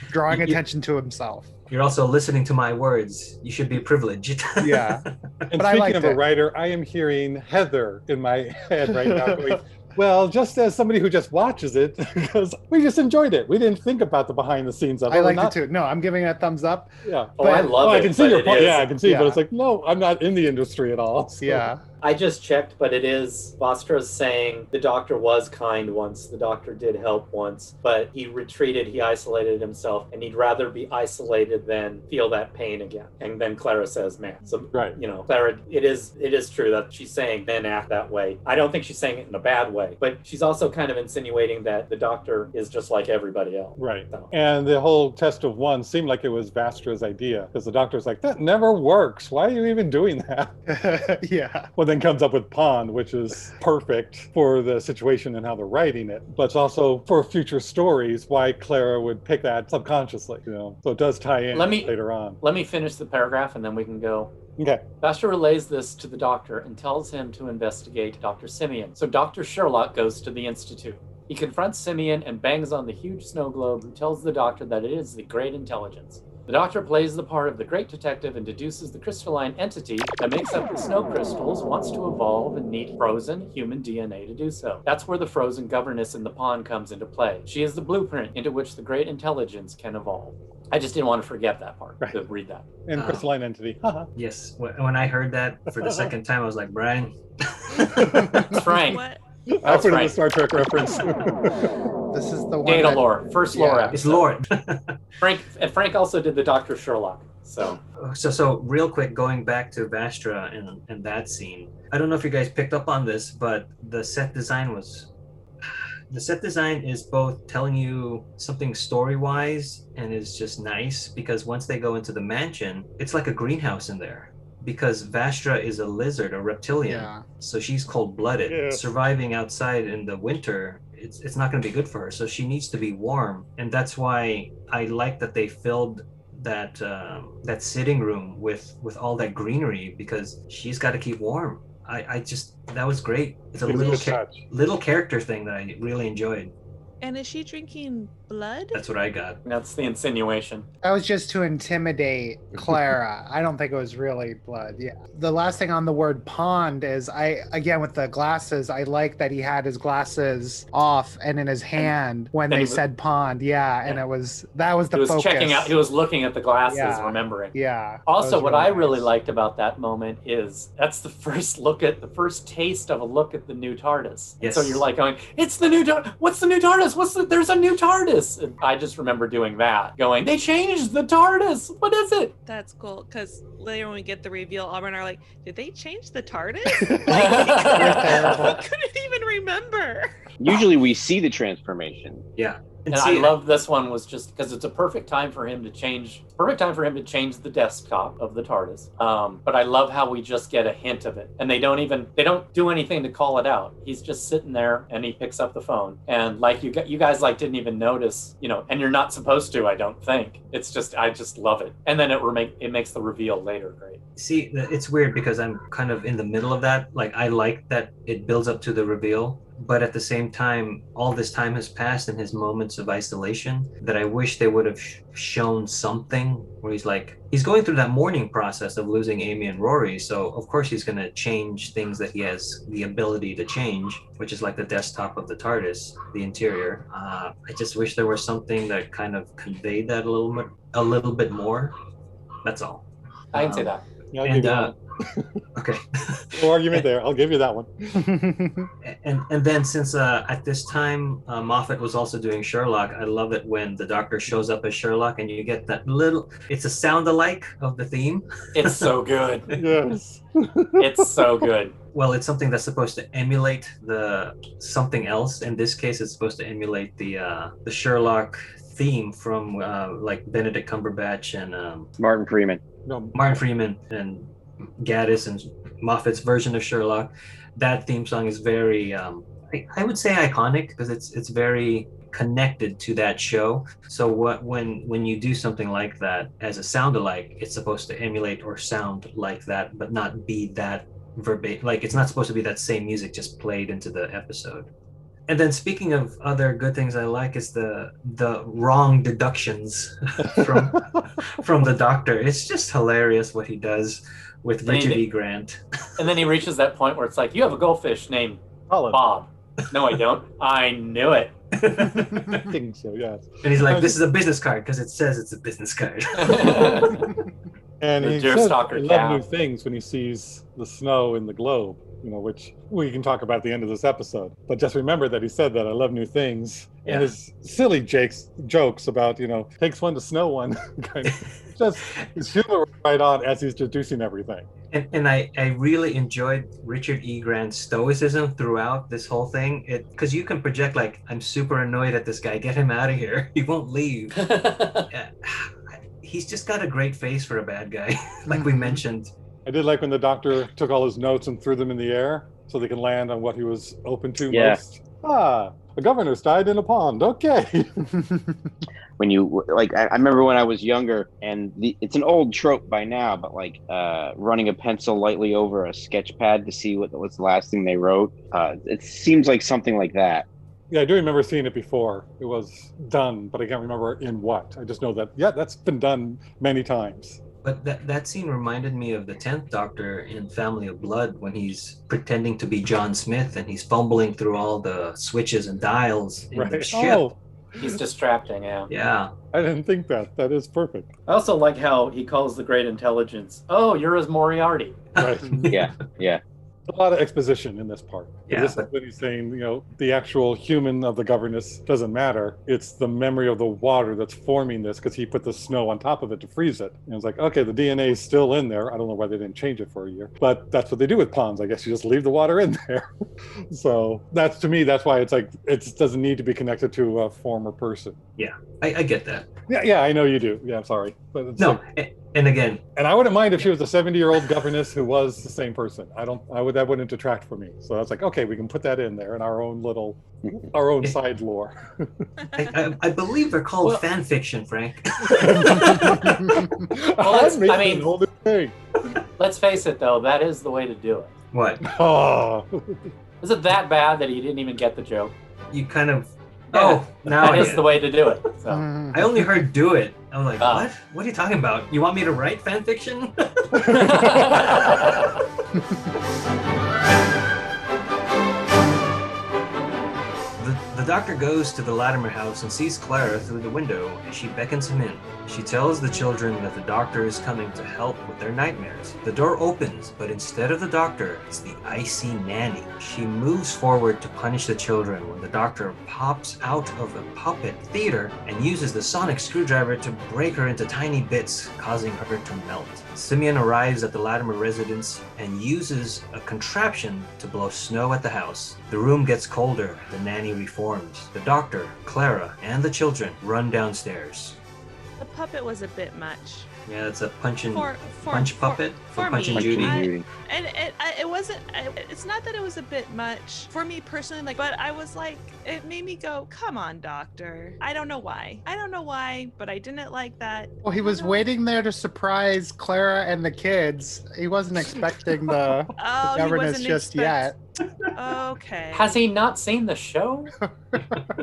drawing attention to himself. You're also listening to my words. You should be privileged. Yeah. And speaking of a writer, I am hearing Heather in my head right now going, well, just as somebody who just watches it, because we just enjoyed it. We didn't think about the behind the scenes of it. I liked it too. No, I'm giving it a thumbs up. Yeah. I love it. I can see your point. Yeah, I can see, but it's like, no, I'm not in the industry at all. So. Yeah. I just checked, but it is Vastra's saying the Doctor was kind once. The Doctor did help once, but he retreated, he isolated himself, and he'd rather be isolated than feel that pain again. And then Clara says, man. So, Clara, it is true that she's saying men act that way. I don't think she's saying it in a bad way, but she's also kind of insinuating that the Doctor is just like everybody else. Right. So. And the whole test of one seemed like it was Vastra's idea, because the Doctor's like, that never works. Why are you even doing that? Yeah. Well, then comes up with Pond, which is perfect for the situation and how they're writing it, but it's also for future stories why Clara would pick that subconsciously, so it does tie in later on. Let me finish the paragraph and then we can go. Okay. Vastra relays this to the Doctor and tells him to investigate Dr. Simeon. So Dr. Sherlock goes to the Institute. He confronts Simeon and bangs on the huge snow globe, who tells the Doctor that it is the Great Intelligence. The Doctor plays the part of the great detective and deduces the crystalline entity that makes up the snow crystals wants to evolve and need frozen human DNA to do so. That's where the frozen governess in the pond comes into play. She is the blueprint into which the great intelligence can evolve. I just didn't want to forget that part, to read that. And crystalline entity. Yes, when I heard that for the second time, I was like, Brian. It's Frank. What? I put in the Star Trek reference. This is the one. Data lore. First lore episode. It's lore. Frank also did the Dr. Sherlock. So real quick, going back to Vastra and that scene. I don't know if you guys picked up on this, but the set design is both telling you something story-wise and is just nice, because once they go into the mansion, it's like a greenhouse in there. Because Vastra is a lizard, a reptilian, so she's cold-blooded. Yeah. Surviving outside in the winter, it's not going to be good for her. So she needs to be warm, and that's why I like that they filled that sitting room with all that greenery, because she's got to keep warm. I just, that was great. It's a little character thing that I really enjoyed. And is she drinking blood? That's what I got. That's the insinuation. That was just to intimidate Clara. I don't think it was really blood. Yeah. The last thing on the word pond is again with the glasses, I like that he had his glasses off and in his hand when they said pond. Yeah. And that was the He was focus. checking out, he was looking at the glasses, Yeah. remembering. Yeah. Also, what I really nice. liked about that moment is that's the first taste of a look at the new TARDIS. Yes. So you're like going, it's the new TARDIS. What's the new TARDIS? There's a new TARDIS. And I just remember doing that, going, they changed the TARDIS. What is it? That's cool, because later when we get the reveal, Auburn are like, did they change the TARDIS? terrible. I couldn't even remember. Usually we see the transformation. Yeah. And I love this one was just because it's a perfect time for him to change the desktop of the TARDIS. But I love how we just get a hint of it, and they don't do anything to call it out. He's just sitting there and he picks up the phone, and like you guys like didn't even notice, and you're not supposed to. I don't think it's just I just love it, and then it makes the reveal later great. See, it's weird because I'm kind of in the middle of that. Like, I like that it builds up to the reveal, but at the same time, all this time has passed in his moments of isolation that I wish they would have shown something where he's going through that mourning process of losing Amy and Rory. So of course he's going to change things that he has the ability to change, which is like the desktop of the TARDIS, the interior. I just wish there was something that kind of conveyed that a little bit more. That's all. I can say that. Yeah, I'll give you that. Okay. No argument there. I'll give you that one. And then since at this time Moffat was also doing Sherlock, I love it when the Doctor shows up as Sherlock and you get that it's a sound alike of the theme. It's so good. Yes. It's so good. Well, it's something that's supposed to emulate something else. In this case, it's supposed to emulate the Sherlock theme from like Benedict Cumberbatch and Martin Freeman. No, Martin Freeman and Gaddis and Moffat's version of Sherlock. That theme song is very, I would say, iconic because it's very connected to that show. So when you do something like that as a sound alike, it's supposed to emulate or sound like that, but not be that verbatim. Like, it's not supposed to be that same music just played into the episode. And then speaking of other good things I like is the wrong deductions from the Doctor. It's just hilarious what he does with Richard E. Grant. And then he reaches that point where it's like, you have a goldfish named Colin. Bob. No, I don't. I knew it. I think so, yes. And he's like, this is a business card because it says it's a business card. And The he Deer says, Stalker I love cow. new things when he sees the snow in the globe, which we can talk about at the end of this episode. But just remember that he said that, I love new things. Yeah. And his silly jokes about, takes one to snow one. Kind of, just his humor right on as he's deducing everything. And I really enjoyed Richard E. Grant's stoicism throughout this whole thing. Because you can project like, I'm super annoyed at this guy. Get him out of here. He won't leave. He's just got a great face for a bad guy, like we mentioned. I did like when the Doctor took all his notes and threw them in the air so they can land on what he was open to most. A governess died in a pond. Okay. When you I remember when I was younger, and it's an old trope by now, but running a pencil lightly over a sketch pad to see what's the last thing they wrote. It seems like something like that. Yeah, I do remember seeing it before. It was done, but I can't remember in what. I just know that, that's been done many times. But that scene reminded me of the 10th Doctor in Family of Blood when he's pretending to be John Smith and he's fumbling through all the switches and dials in the ship. Oh, He's distracting, yeah. Yeah. I didn't think that. That is perfect. I also like how he calls the Great Intelligence, oh, you're his Moriarty. Right. Yeah. A lot of exposition in this part. Yeah, This is when he's saying, the actual human of the governess doesn't matter. It's the memory of the water that's forming this because he put the snow on top of it to freeze it. And it's like, okay, the DNA is still in there. I don't know why they didn't change it for a year, but that's what they do with ponds. I guess you just leave the water in there. So to me, that's why it's like, it doesn't need to be connected to a former person. Yeah, I get that. Yeah, I know you do. Yeah, I'm sorry. But it's No, and again, and I wouldn't mind if she was a 70-year-old governess who was the same person. That wouldn't detract for me. So that's like, okay, we can put that in there in our own side lore. I believe they're called fan fiction, Frank. A whole new thing. Let's face it, though, that is the way to do it. What? Oh. Is it that bad that he didn't even get the joke? You kind of Oh, now That is the way to do it. So. Mm. I only heard do it. I was like, Oh. what? What are you talking about? You want me to write fan fiction? The doctor goes to the Latimer house and sees Clara through the window as she beckons him in. She tells the children that the doctor is coming to help with their nightmares. The door opens, but instead of the doctor, it's the icy nanny. She moves forward to punish the children when the doctor pops out of a puppet theater and uses the sonic screwdriver to break her into tiny bits, causing her to melt. Simeon arrives at the Latimer residence and uses a contraption to blow snow at the house. The room gets colder, the nanny reforms. The doctor, Clara, and the children run downstairs. The puppet was a bit much. Yeah, it's a punch puppet for Punch me. and Judy. And it wasn't. It's not that it was a bit much for me personally. Like, but I was like, it made me go, "Come on, doctor." I don't know why. But I didn't like that. Well, he was waiting there to surprise Clara and the kids. He wasn't expecting the Oh, he governess wasn't just yet. Okay. Has he not seen the show?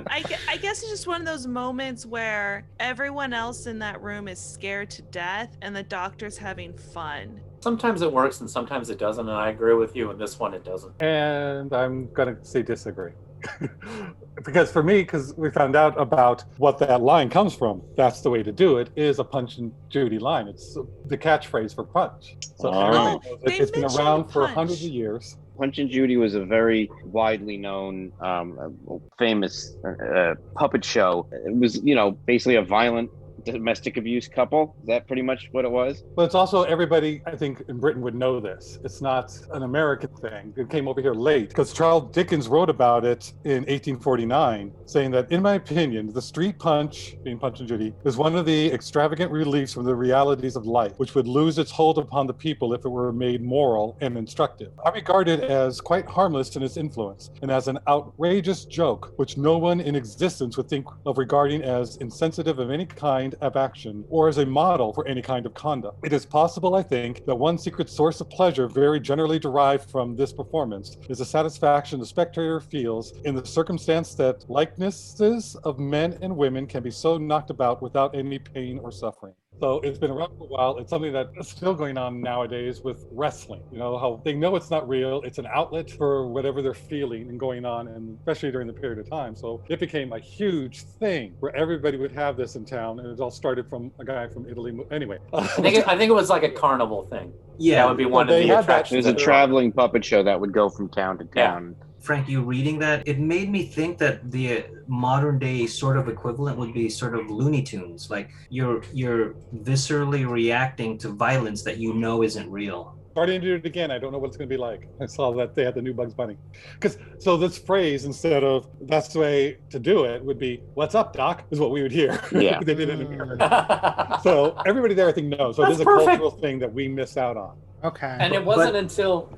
I guess it's just one of those moments where everyone else in that room is scared to death and the doctor's having fun. Sometimes it works and sometimes it doesn't, and I agree with you. And this one, it doesn't. And I'm going to say disagree. Because for me, because we found out about what that line comes from, that's the way to do it, is a Punch and Judy line. It's the catchphrase for Punch. So everybody knows it. They It's been mentioned around for Punch. hundreds of years. Punch and Judy was a very widely known, famous puppet show. It was, basically a violent domestic abuse couple. Is that pretty much what it was? But it's also, everybody, I think, in Britain would know this. It's not an American thing. It came over here late because Charles Dickens wrote about it in 1849, saying that, in my opinion, the street punch, being Punch and Judy, is one of the extravagant reliefs from the realities of life, which would lose its hold upon the people if it were made moral and instructive. I regard it as quite harmless in its influence and as an outrageous joke, which no one in existence would think of regarding as insensitive of any kind of action or as a model for any kind of conduct. It is possible, I think, that one secret source of pleasure very generally derived from this performance is the satisfaction the spectator feels in the circumstance that likenesses of men and women can be so knocked about without any pain or suffering. So it's been around for a while. It's something that is still going on nowadays with wrestling. How they know it's not real. It's an outlet for whatever they're feeling and going on, and especially during the period of time. So it became a huge thing where everybody would have this in town, and it all started from a guy from Italy. Anyway. I think it was like a carnival thing. Yeah, That would be one of they the had that- It attractions. was a traveling puppet show that would go from town to town. Frank, you reading that, it made me think that the modern day sort of equivalent would be sort of Looney Tunes. Like you're viscerally reacting to violence that you know isn't real. Starting to do it again. I don't know what it's going to be like. I saw that they had the new Bugs Bunny. So this phrase, instead of "that's the way to do it," would be "What's up, Doc?" is what we would hear. Yeah. They did it in America. So everybody there, I think, knows. So it That's is a perfect. cultural thing that we miss out on. Okay. And it wasn't until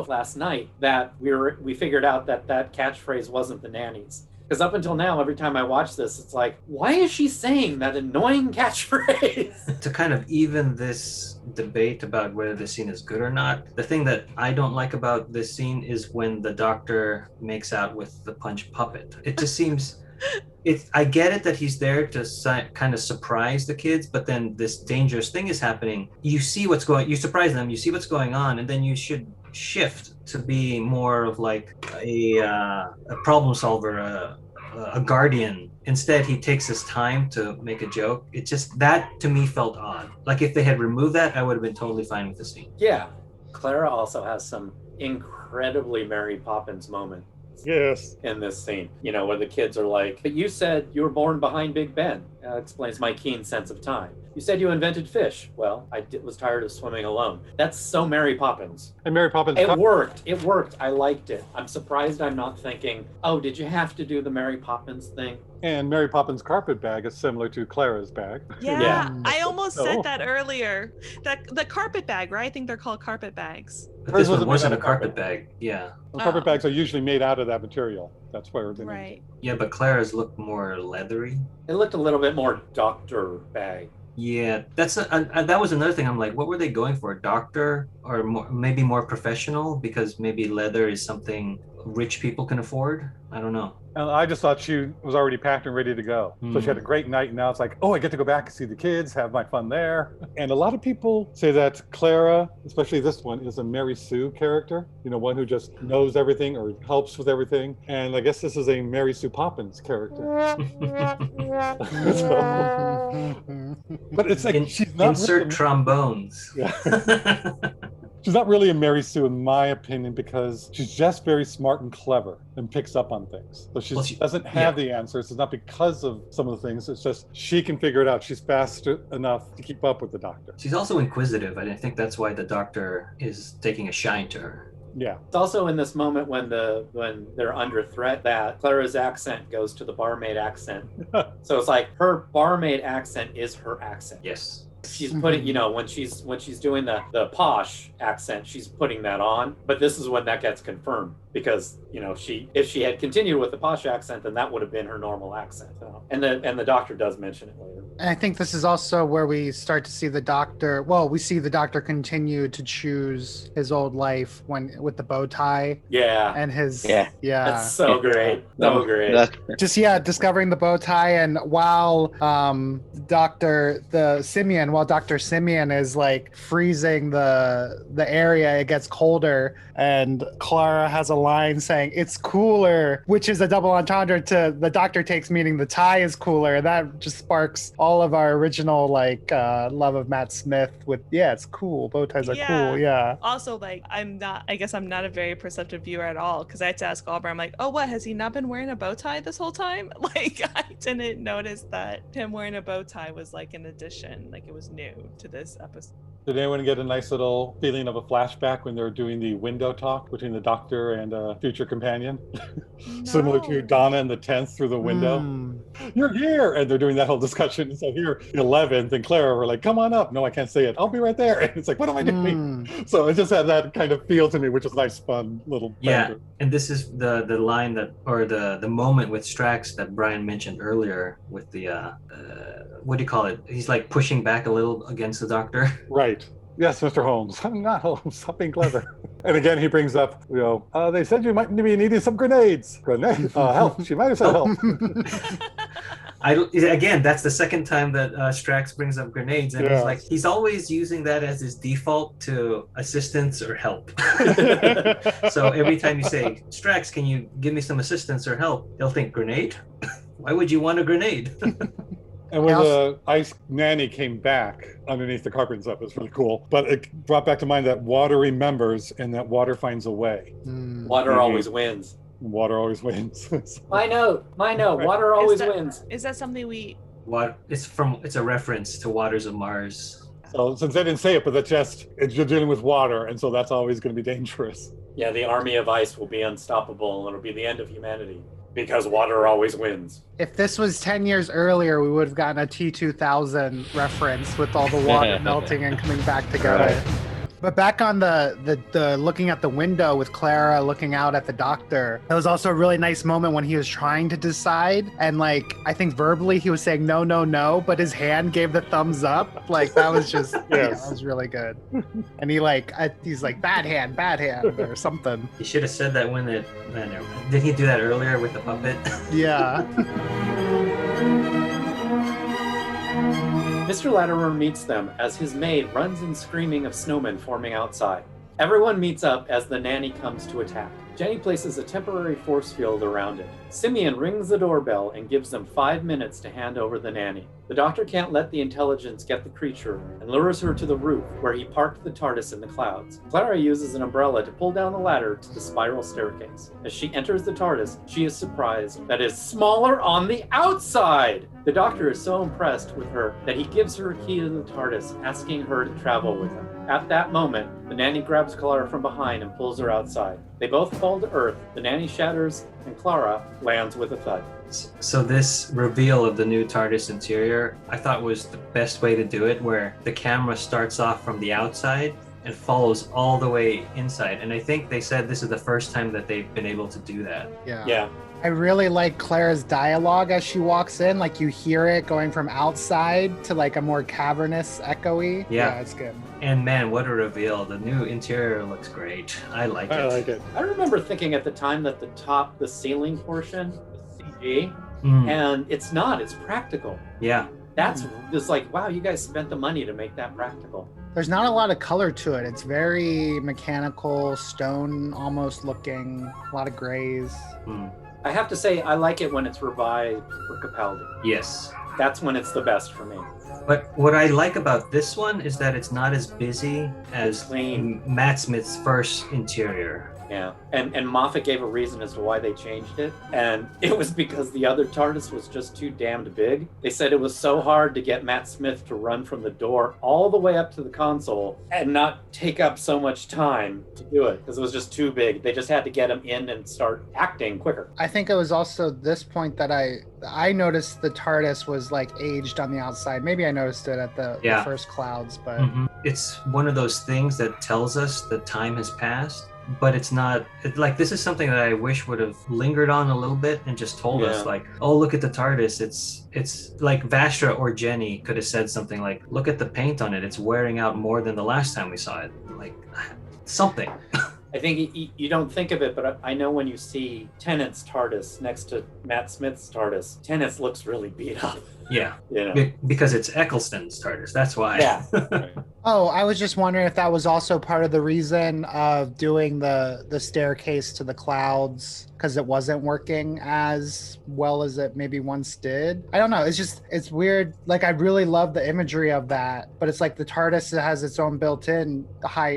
last night that we figured out that catchphrase wasn't the nannies. Because up until now, every time I watch this, it's like, why is she saying that annoying catchphrase? To kind of even this debate about whether the scene is good or not, the thing that I don't like about this scene is when the doctor makes out with the Punch puppet. It just seems... I get it that he's there to kind of surprise the kids, but then this dangerous thing is happening. You surprise them, you see what's going on, and then you should shift to be more of like a problem solver, a guardian. Instead, he takes his time to make a joke. It just, that to me felt odd. Like if they had removed that, I would have been totally fine with the scene. Yeah. Clara also has some incredibly Mary Poppins moments. Yes. In this scene, where the kids are like, "But you said you were born behind Big Ben." Explains my keen sense of time. You said you invented fish. Well, I was tired of swimming alone. That's so Mary Poppins. And Mary Poppins. It worked. I liked it. I'm surprised I'm not thinking, oh, did you have to do the Mary Poppins thing? And Mary Poppins' carpet bag is similar to Clara's bag. Yeah, Yeah. I almost Oh. said that earlier. The carpet bag, right? I think they're called carpet bags. But Hers this one wasn't wasn't made a out of carpet bag. Yeah. Well, carpet Oh. bags are usually made out of that material. That's where they Right. Yeah, but Clara's looked more leathery. It looked a little bit more doctor bag. Yeah, that was another thing. I'm like, what were they going for? Doctor or maybe more professional? Because maybe leather is something rich people can afford. I don't know. And I just thought she was already packed and ready to go. So she had a great night, and now it's like, oh, I get to go back and see the kids, have my fun there. And a lot of people say that Clara, especially this one, is a Mary Sue character. You know, one who just knows everything or helps with everything. And I guess this is a Mary Sue Poppins character. But it's like she's not insert really... trombones. Yeah. She's not really a Mary Sue, in my opinion, because she's just very smart and clever and picks up on things. So she doesn't have the answers. It's not because of some of the things. It's just she can figure it out. She's fast enough to keep up with the doctor. She's also inquisitive, and I think that's why the doctor is taking a shine to her. Yeah. It's also in this moment when they're under threat that Clara's accent goes to the barmaid accent. So it's like her barmaid accent is her accent. Yes. She's putting, you know, when she's doing the posh accent, she's putting that on. But this is when that gets confirmed because, you know, if she had continued with the posh accent, then that would have been her normal accent. So, and the doctor does mention it later. And I think this is also where we start to see the doctor. Well, we see the doctor continue to choose his old life with the bow tie. Yeah. And his That's so great. So great. Just discovering the bow tie, and while Dr. Simeon is like freezing the area, it gets colder, and Clara has a line saying it's cooler, which is a double entendre to the doctor takes, meaning the tie is cooler. That just sparks all of our original love of Matt Smith with it's cool, bow ties are cool. Also, like, I guess I'm not a very perceptive viewer at all, because I had to ask Albert, I'm like, oh, what, has he not been wearing a bow tie this whole time? Like, I didn't notice that him wearing a bow tie was like an addition, like it was new to this episode. Did anyone get a nice little feeling of a flashback when they were doing the window talk between the doctor and a future companion? No. Similar to Donna in the 10th through the window. You're here! And they're doing that whole discussion. So here, 11th and Clara were like, come on up. No, I can't say it. I'll be right there. And it's like, what am I doing? So it just had that kind of feel to me, which was nice, fun little banter. And this is the line that, or the moment with Strax that Brian mentioned earlier with the, what do you call it? He's like pushing back a little against the doctor. Right. Yes, Mr. Holmes. I'm not Holmes. Stop being clever. And again, he brings up, they said you might be needing some grenades. Help. She might have said help. Again, that's the second time that Strax brings up grenades, and he's always using that as his default to assistance or help. So every time you say, Strax, can you give me some assistance or help? He'll think, grenade? Why would you want a grenade? And when the ice nanny came back underneath the carpet and stuff, it was really cool. But it brought back to mind that water remembers and that water finds a way. Water always wins. Water always wins. My note. Water always wins. Is that something It's a reference to Waters of Mars. So since they didn't say it, but you're dealing with water, and so that's always going to be dangerous. Yeah, the army of ice will be unstoppable, and it'll be the end of humanity. Because water always wins. If this was 10 years earlier, we would have gotten a T-2000 reference with all the water melting and coming back together. Right. But back on the looking at the window with Clara looking out at the doctor, it was also a really nice moment when he was trying to decide, and I think verbally he was saying no, no, no, but his hand gave the thumbs up. Like, that was just that was really good. And he's like bad hand or something. He should have said that when did he do that earlier with the puppet? Yeah. Mr. Latimer meets them as his maid runs in screaming of snowmen forming outside. Everyone meets up as the nanny comes to attack. Jenny places a temporary force field around it. Simeon rings the doorbell and gives them 5 minutes to hand over the nanny. The doctor can't let the intelligence get the creature and lures her to the roof where he parked the TARDIS in the clouds. Clara uses an umbrella to pull down the ladder to the spiral staircase. As she enters the TARDIS, she is surprised that it's smaller on the outside! The doctor is so impressed with her that he gives her a key to the TARDIS, asking her to travel with him. At that moment, the nanny grabs Clara from behind and pulls her outside. They both fall to Earth, the nanny shatters, and Clara lands with a thud. So this reveal of the new TARDIS interior, I thought was the best way to do it, where the camera starts off from the outside and follows all the way inside. And I think they said this is the first time that they've been able to do that. Yeah. I really like Clara's dialogue as she walks in. Like you hear it going from outside to like a more cavernous, echoey. Yeah. It's good. And man, what a reveal. The new interior looks great. I like I it. like it. I remember thinking at the time that the ceiling portion was CG, Mm, and it's not. It's practical. yeah. That's just like, wow, you guys spent the money to make that practical. There's not a lot of color to it. It's very mechanical, stone almost looking, a lot of grays. Mm, I have to say, I like it when it's revived for Capaldi. yes. That's when it's the best for me. But what I like about this one is that it's not as busy as Clean. Matt Smith's first interior. Yeah, and Moffat gave a reason as to why they changed it, and it was because the other TARDIS was just too damned big. They said it was so hard to get Matt Smith to run from the door all the way up to the console and not take up so much time to do it, because it was just too big. They just had to get him in and start acting quicker. I think it was also this point that I noticed the TARDIS was like aged on the outside. Maybe I noticed it at the first clouds, but It's one of those things that tells us that time has passed, but it's not like this is something that I wish would have lingered on a little bit and just told us like, oh, look at the TARDIS. It's like Vastra or Jenny could have said something like, look at the paint on it. It's wearing out more than the last time we saw it. Like something. I think you don't think of it, but I know when you see Tennant's TARDIS next to Matt Smith's TARDIS, Tennant's looks really beat up. Yeah. You know? Because it's Eccleston's TARDIS. That's why. Yeah. Oh, I was just wondering if that was also part of the reason of doing the staircase to the clouds, because it wasn't working as well as it maybe once did. I don't know. It's weird. Like, I really love the imagery of that, but it's like the TARDIS has its own built-in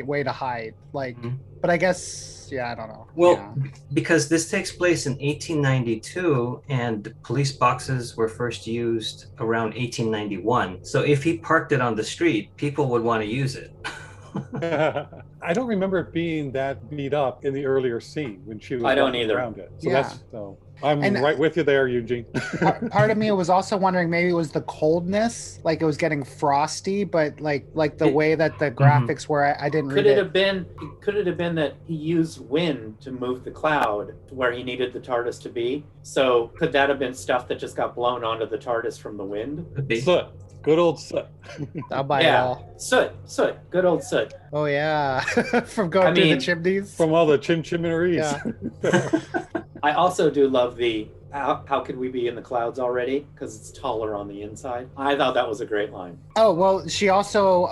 way to hide. Like, but I guess, I don't know. Well, because this takes place in 1892 and police boxes were first used around 1891. So if he parked it on the street, people would want to use it. I don't remember it being that beat up in the earlier scene when she was I don't walking either. around it. So I'm And- right with you there, Eugene. Part of me was also wondering maybe it was the coldness, like it was getting frosty, but like the way that the graphics were, I didn't Could read it have been that he used wind to move the cloud to where he needed the TARDIS to be? So could that have been stuff that just got blown onto the TARDIS from the wind? Could be. Soot. Good old soot. I'll buy it all. Soot, good old soot. Oh yeah, from going through the chimneys. From all the chimneries. Yeah. I also do love the how could we be in the clouds already? Because it's taller on the inside. I thought that was a great line. Oh, well, she also,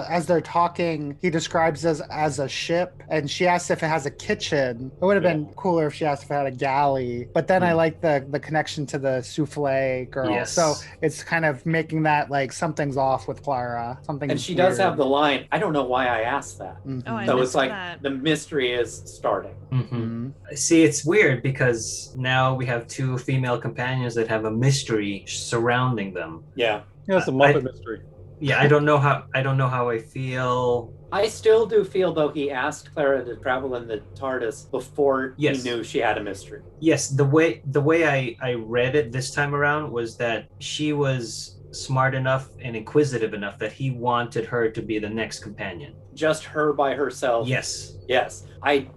as they're talking, he describes us as a ship, and she asks if it has a kitchen. It would have been cooler if she asked if it had a galley. But then I like the connection to the souffle girl. Yes. So it's kind of making that like something's off with Clara. And she does have the line, I don't know why I asked that. Mhm. Oh, I So it's missed like that. the mystery is starting. Mhm. See, it's weird because now we have two female companions that have a mystery surrounding them. Yeah. Yeah, it's a Muppet mystery. Yeah, I don't know how I feel. I still do feel, though, he asked Clara to travel in the TARDIS before he knew she had a mystery. Yes, the way I read it this time around was that she was smart enough and inquisitive enough that he wanted her to be the next companion. Just her by herself. Yes. Yes.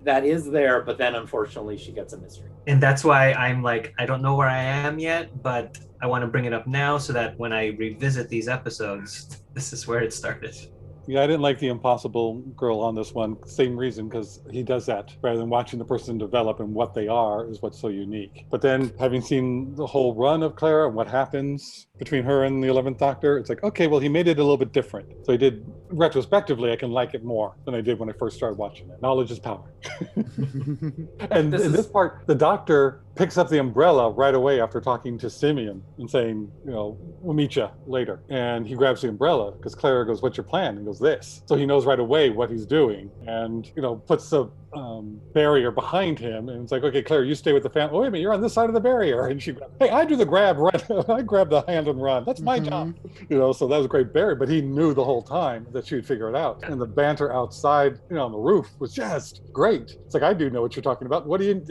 That is there, but then unfortunately she gets a mystery. And that's why I'm like, I don't know where I am yet, but I want to bring it up now so that when I revisit these episodes, this is where it started. Yeah, I didn't like the impossible girl on this one. Same reason, because he does that rather than watching the person develop and what they are is what's so unique. But then having seen the whole run of Clara and what happens between her and the 11th Doctor, it's like, okay, well, he made it a little bit different. So he did, retrospectively, I can like it more than I did when I first started watching it. Knowledge is power. And in this part, the Doctor picks up the umbrella right away after talking to Simeon and saying, we'll meet you later. And he grabs the umbrella because Clara goes, what's your plan? And he goes, this. So he knows right away what he's doing and, puts the barrier behind him. And it's like, okay, Clara, you stay with the family. Oh, wait a minute, you're on this side of the barrier. And she, hey, I do the grab, right? I grab the hand and run. That's my job. So that was a great barrier. But he knew the whole time that she would figure it out. And the banter outside, on the roof was just great. It's like, I do know what you're talking about. What do you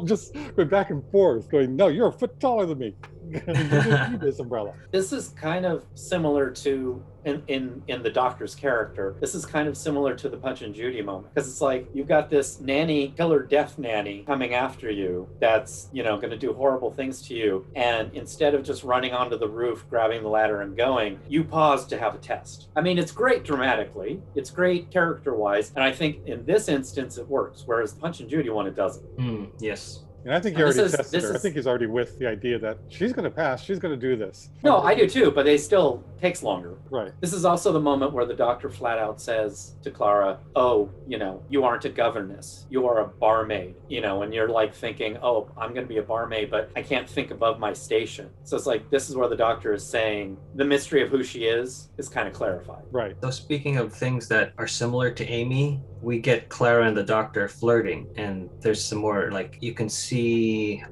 just going back and forth, going, no, you're a foot taller than me. need this umbrella. This is kind of similar to in the doctor's character. This is kind of similar to the Punch and Judy moment, because it's like you've got this nanny, killer death nanny, coming after you that's, going to do horrible things to you, and instead of just running onto the roof, grabbing the ladder and going, you pause to have a test. I mean, it's great dramatically, it's great character-wise, and I think in this instance it works, whereas the Punch and Judy one, it doesn't. Yes. And I think he already tested her. I think he's already with the idea that she's going to pass, she's going to do this. No, I do too, but it still takes longer. Right. This is also the moment where the doctor flat out says to Clara, oh, you aren't a governess, you are a barmaid, and you're like thinking, oh, I'm going to be a barmaid, but I can't think above my station. So it's like, this is where the doctor is saying the mystery of who she is kind of clarified. Right. So speaking of things that are similar to Amy, we get Clara and the doctor flirting, and there's some more, like, you can see,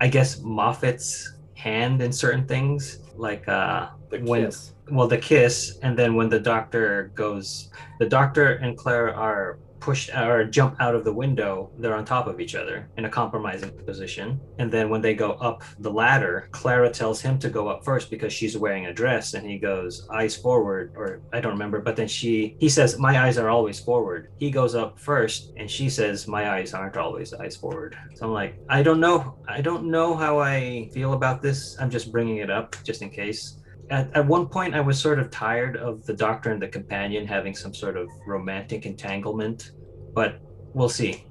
I guess, Moffat's hand in certain things, like The kiss. the kiss, and then when the doctor and Clara are pushed or jump out of the window, they're on top of each other in a compromising position. And then when they go up the ladder, Clara tells him to go up first because she's wearing a dress, and he goes eyes forward, or I don't remember, but then he says, my eyes are always forward. He goes up first and she says, my eyes aren't always eyes forward. So I'm like, I don't know how I feel about this. I'm just bringing it up just in case. At one point, I was sort of tired of the doctor and the companion having some sort of romantic entanglement, but we'll see.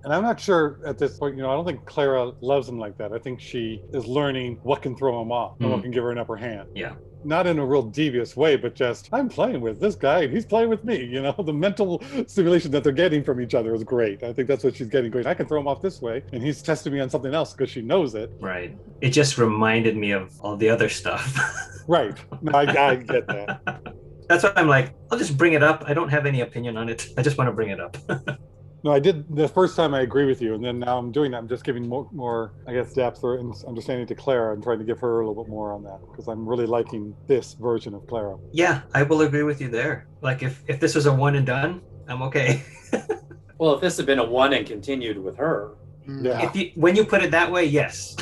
And I'm not sure at this point, I don't think Clara loves him like that. I think she is learning what can throw him off and what can give her an upper hand. Yeah. Not in a real devious way, but just, I'm playing with this guy and he's playing with me. The mental stimulation that they're getting from each other is great. I think that's what she's getting great. I can throw him off this way, and he's testing me on something else because she knows it. Right. It just reminded me of all the other stuff. Right. No, I get that. That's why I'm like, I'll just bring it up. I don't have any opinion on it. I just want to bring it up. No, I did the first time. I agree with you, and then now I'm doing that. I'm just giving more, I guess, depth or understanding to Clara and trying to give her a little bit more on that, because I'm really liking this version of Clara. Yeah, I will agree with you there. Like, if this was a one and done, I'm okay. Well, if this had been a one and continued with her. Yeah. When you put it that way, yes.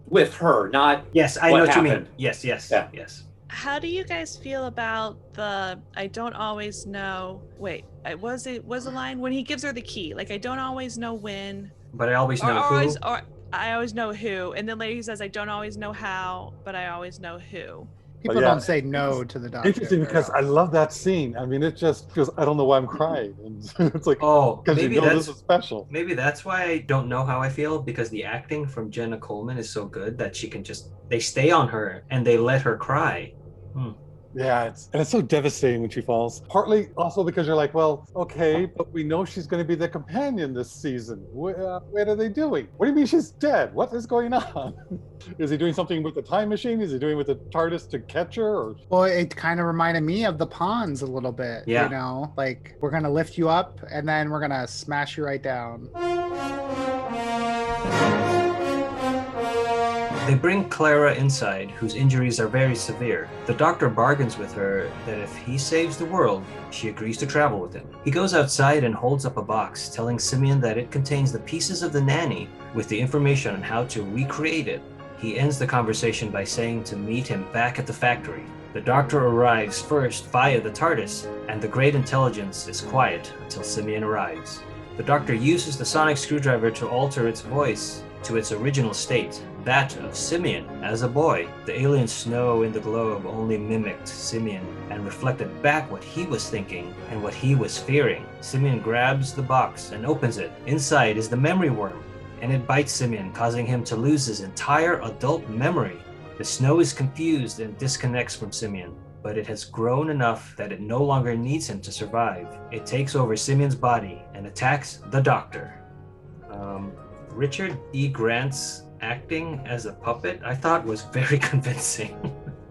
With her, not yes, I know what you mean. Yes. How do you guys feel about the I don't always know? Wait, was the line when he gives her the key? Like, I don't always know when, but I always know who. Or I always know who, and then later he says, I don't always know how, but I always know who. People don't say no to the doctor. Interesting, because I love that scene. I mean, it just feels, I don't know why I'm crying. And it's like, oh, because maybe this is special. Maybe that's why I don't know how I feel, because the acting from Jenna Coleman is so good that she can they stay on her and they let her cry. Yeah, it's so devastating when she falls. Partly also because you're like, well, okay, but we know she's going to be the companion this season. What are they doing? What do you mean she's dead? What is going on? Is he doing something with the time machine? Is he doing with the TARDIS to catch her? Or? Well, it kind of reminded me of the Pawns a little bit. Yeah. Like, we're going to lift you up and then we're going to smash you right down. They bring Clara inside, whose injuries are very severe. The doctor bargains with her that if he saves the world, she agrees to travel with him. He goes outside and holds up a box, telling Simeon that it contains the pieces of the nanny with the information on how to recreate it. He ends the conversation by saying to meet him back at the factory. The doctor arrives first via the TARDIS, and the great intelligence is quiet until Simeon arrives. The doctor uses the sonic screwdriver to alter its voice to its original state, that of Simeon as a boy. The alien snow in the globe only mimicked Simeon and reflected back what he was thinking and what he was fearing. Simeon grabs the box and opens it. Inside is the memory worm, and it bites Simeon, causing him to lose his entire adult memory. The snow is confused and disconnects from Simeon, but it has grown enough that it no longer needs him to survive. It takes over Simeon's body and attacks the doctor. Richard E. Grant's acting as a puppet, I thought, was very convincing.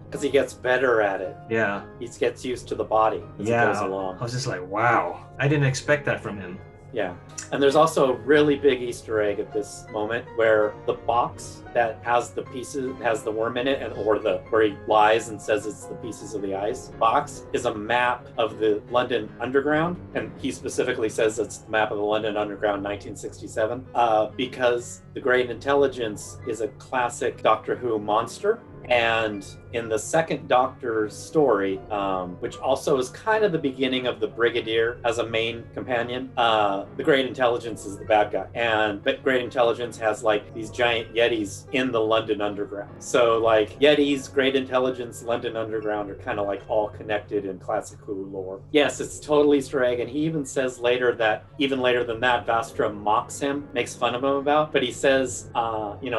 Because he gets better at it. Yeah. He gets used to the body as it goes along. I was just like, wow. I didn't expect that from him. Yeah. And there's also a really big Easter egg at this moment where the box that has the pieces, has the worm in it, and where he lies and says it's the pieces of the ice box, is a map of the London Underground. And he specifically says it's the map of the London Underground 1967 because the Great Intelligence is a classic Doctor Who monster. And in the second Doctor's story, which also is kind of the beginning of the Brigadier as a main companion, the Great Intelligence is the bad guy. And Great Intelligence has like these giant Yetis in the London Underground. So like Yetis, Great Intelligence, London Underground are kind of like all connected in classic Who lore. Yes, it's totally Easter egg. And he even says later that, even later than that, Vastra mocks him, makes fun of him about, but he says,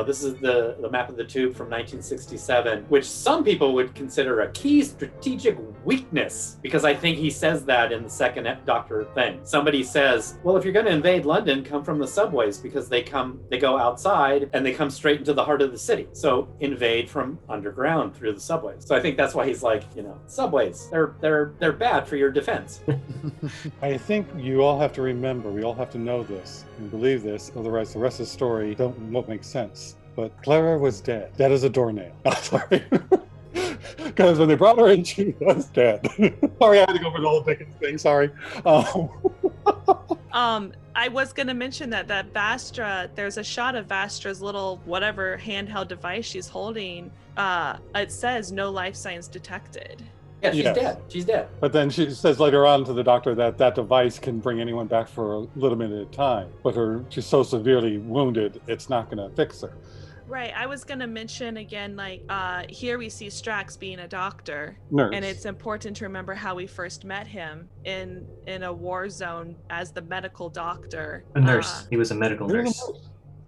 this is the map of the tube from 1967. Which some people would consider a key strategic weakness, because I think he says that in the second Doctor thing. Somebody says, well, if you're going to invade London, come from the subways, because they go outside and they come straight into the heart of the city. So invade from underground through the subways. So I think that's why he's like, subways, they're bad for your defense. I think you all have to remember, we all have to know this and believe this, otherwise the rest of the story won't make sense. But Clara was dead. Dead as a doornail. Sorry. Because when they brought her in, she was dead. Sorry, I had to go for the whole Dickens thing. Sorry. I was going to mention that Vastra, there's a shot of Vastra's little whatever handheld device she's holding. It says no life signs detected. Yeah, she's dead. She's dead. But then she says later on to the Doctor that device can bring anyone back for a little minute at a time. But she's so severely wounded, it's not going to fix her. Right. I was going to mention again, like, here we see Strax being a doctor. Nurse. And it's important to remember how we first met him in a war zone as the medical doctor. A nurse. He was a medical nurse.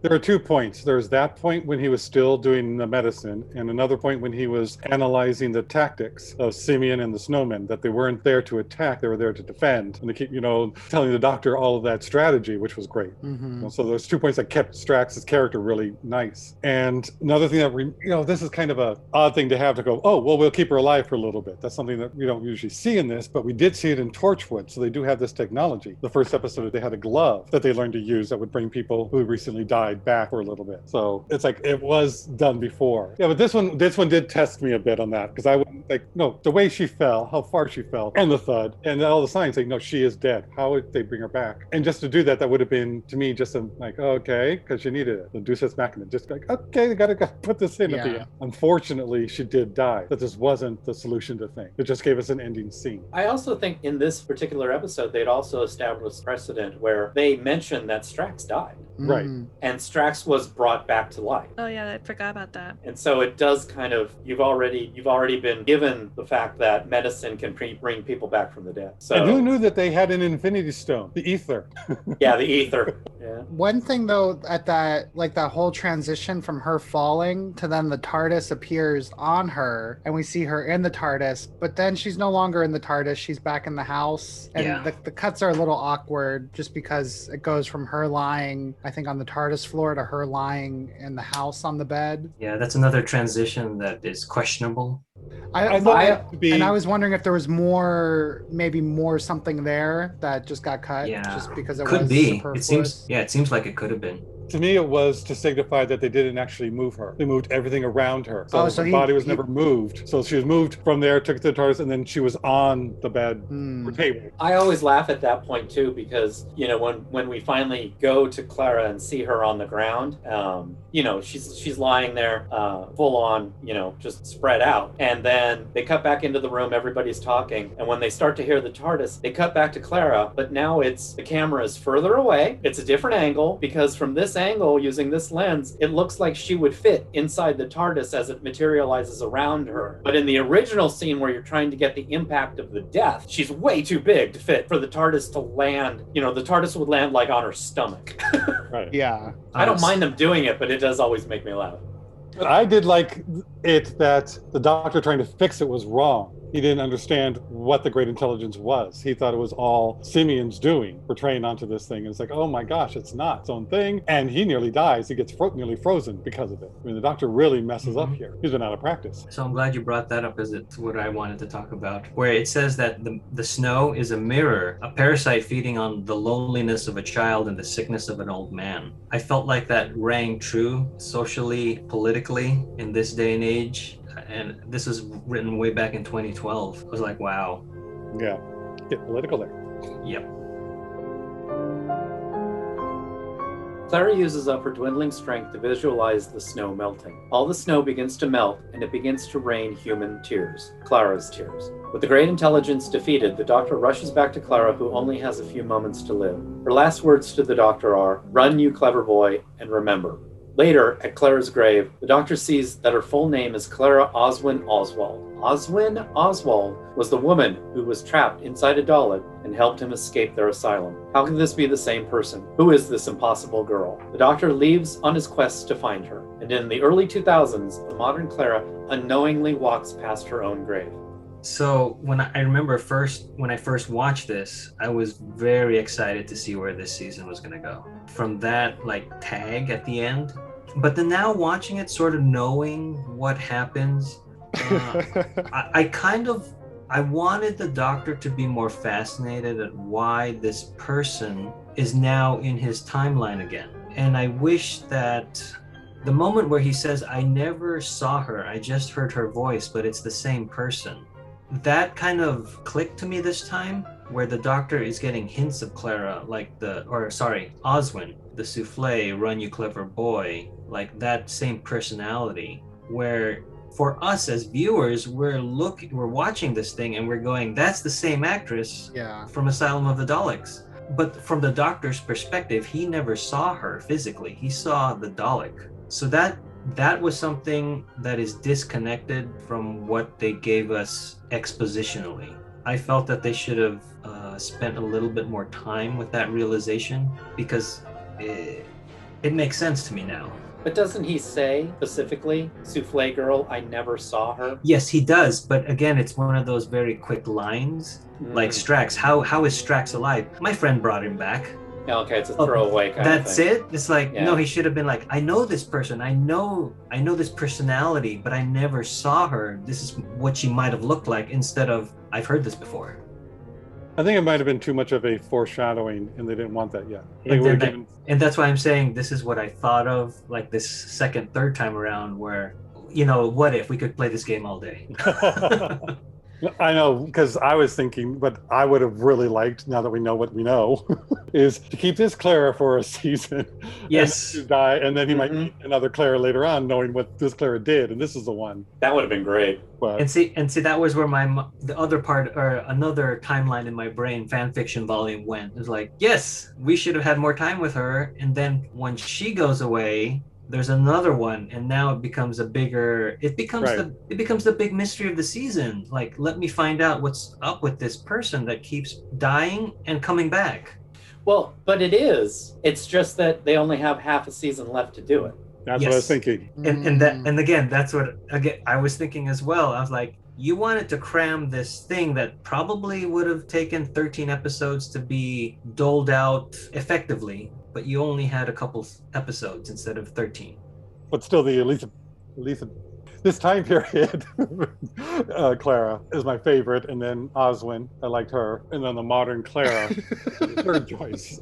There are 2 points. There's that point when he was still doing the medicine, and another point when he was analyzing the tactics of Simeon and the Snowmen, that they weren't there to attack, they were there to defend. And they keep, telling the Doctor all of that strategy, which was great. Mm-hmm. So those 2 points that kept Strax's character really nice. And another thing that, this is kind of a odd thing to have to go, oh, well, we'll keep her alive for a little bit. That's something that we don't usually see in this, but we did see it in Torchwood. So they do have this technology. The first episode, they had a glove that they learned to use that would bring people who recently died back for a little bit. So it's like it was done before. Yeah, but this one did test me a bit on that, because I wouldn't the way she fell, how far she fell, and the thud, and all the signs saying, no, she is dead. How would they bring her back? And just to do that would have been, to me, just okay, because she needed it. The Deus Ex Machina, just like, okay, gotta put this in at the end. Unfortunately, she did die. But this wasn't the solution to things. It just gave us an ending scene. I also think in this particular episode, they'd also established precedent where they mentioned that Strax died. Right. And Strax was brought back to life. Oh yeah, I forgot about that. And so it does kind of, you've already been given the fact that medicine can bring people back from the dead. So, and who knew that they had an Infinity Stone, the ether? Yeah, the ether. Yeah. One thing though, at that whole transition from her falling to then the TARDIS appears on her, and we see her in the TARDIS, but then she's no longer in the TARDIS, she's back in the house. And the cuts are a little awkward just because it goes from her lying, I think, on the TARDIS floor to her lying in the house on the bed. Yeah, that's another transition that is questionable. I was wondering if there was maybe more something there that just got cut, just because it could was be. superfluous. It seems like it could have been. To me, it was to signify that they didn't actually move her. They moved everything around her. So the body was never moved. So she was moved from there, took it to the TARDIS, and then she was on the bed or table. I always laugh at that point too, because when we finally go to Clara and see her on the ground, she's lying there, full on, just spread out, and then they cut back into the room. Everybody's talking, and when they start to hear the TARDIS, they cut back to Clara, but now the camera is further away. It's a different angle, because from this angle, using this lens, it looks like she would fit inside the TARDIS as it materializes around her. But in the original scene where you're trying to get the impact of the death, she's way too big to fit for the TARDIS to land. The TARDIS would land like on her stomach. Right. Yeah. I don't mind them doing it, but it does always make me laugh. But I did like it that the Doctor trying to fix it was wrong. he didn't understand what the great intelligence was. He thought it was all Simeon's doing, portraying onto this thing. And it's like, oh my gosh, it's not its own thing. And he nearly dies. He gets nearly frozen because of it. I mean, the Doctor really messes up here. He's been out of practice. So I'm glad you brought that up, because it's what I wanted to talk about, where it says that the snow is a mirror, a parasite feeding on the loneliness of a child and the sickness of an old man. I felt like that rang true socially, politically in this day and age. And this was written way back in 2012. I was like, wow. Yeah, get political there. Yep. Clara uses up her dwindling strength to visualize the snow melting. All the snow begins to melt, and it begins to rain human tears, Clara's tears. With the great intelligence defeated, the Doctor rushes back to Clara, who only has a few moments to live. Her last words to the Doctor are, "Run, you clever boy, and remember." Later, at Clara's grave, the Doctor sees that her full name is Clara Oswin Oswald. Oswin Oswald was the woman who was trapped inside a Dalek and helped him escape their asylum. How can this be the same person? Who is this impossible girl? The Doctor leaves on his quest to find her, and in the early 2000s, the modern Clara unknowingly walks past her own grave. So when I remember when I first watched this, I was very excited to see where this season was going to go. From that like tag at the end, but then now watching it, sort of knowing what happens, I wanted the Doctor to be more fascinated at why this person is now in his timeline again. And I wish that the moment where he says, "I never saw her, I just heard her voice, but it's the same person," that kind of clicked to me this time, where the Doctor is getting hints of Clara, like Oswin, the souffle, "Run, you clever boy," like that same personality, where for us as viewers, we're watching this thing and we're going, that's the same actress from Asylum of the Daleks. But from the Doctor's perspective, he never saw her physically. He saw the Dalek. So that was something that is disconnected from what they gave us expositionally. I felt that they should have spent a little bit more time with that realization, because it makes sense to me now. But doesn't he say specifically, "Souffle girl, I never saw her"? Yes, he does. But again, it's one of those very quick lines, like Strax. How is Strax alive? My friend brought him back. Yeah, okay, it's a throwaway kind of That's thing. it? It's like, no, he should have been like, I know this person. I know this personality, but I never saw her. This is what she might have looked like, instead of, I've heard this before. I think it might have been too much of a foreshadowing, and they didn't want that yet. And that's why I'm saying this is what I thought of, like this third time around, where, what if we could play this game all day? I know, because I was thinking, but I would have really liked, now that we know what we know, is to keep this Clara for a season. Yes. And die, and then he might meet another Clara later on, knowing what this Clara did, and this is the one. That would have been great. But, and see, that was where the other part, or another timeline in my brain, fan fiction volume went. It was like, yes, we should have had more time with her, and then when she goes away, there's another one, and now it becomes the big mystery of the season. Like, let me find out what's up with this person that keeps dying and coming back. Well, but it's just that they only have half a season left to do it. That's what I was thinking. And again, that's what I was thinking as well. I was like, you wanted to cram this thing that probably would have taken 13 episodes to be doled out effectively, but you only had a couple episodes instead of 13. But still, at least this time period, Clara is my favorite, and then Oswin, I liked her, and then the modern Clara, third choice.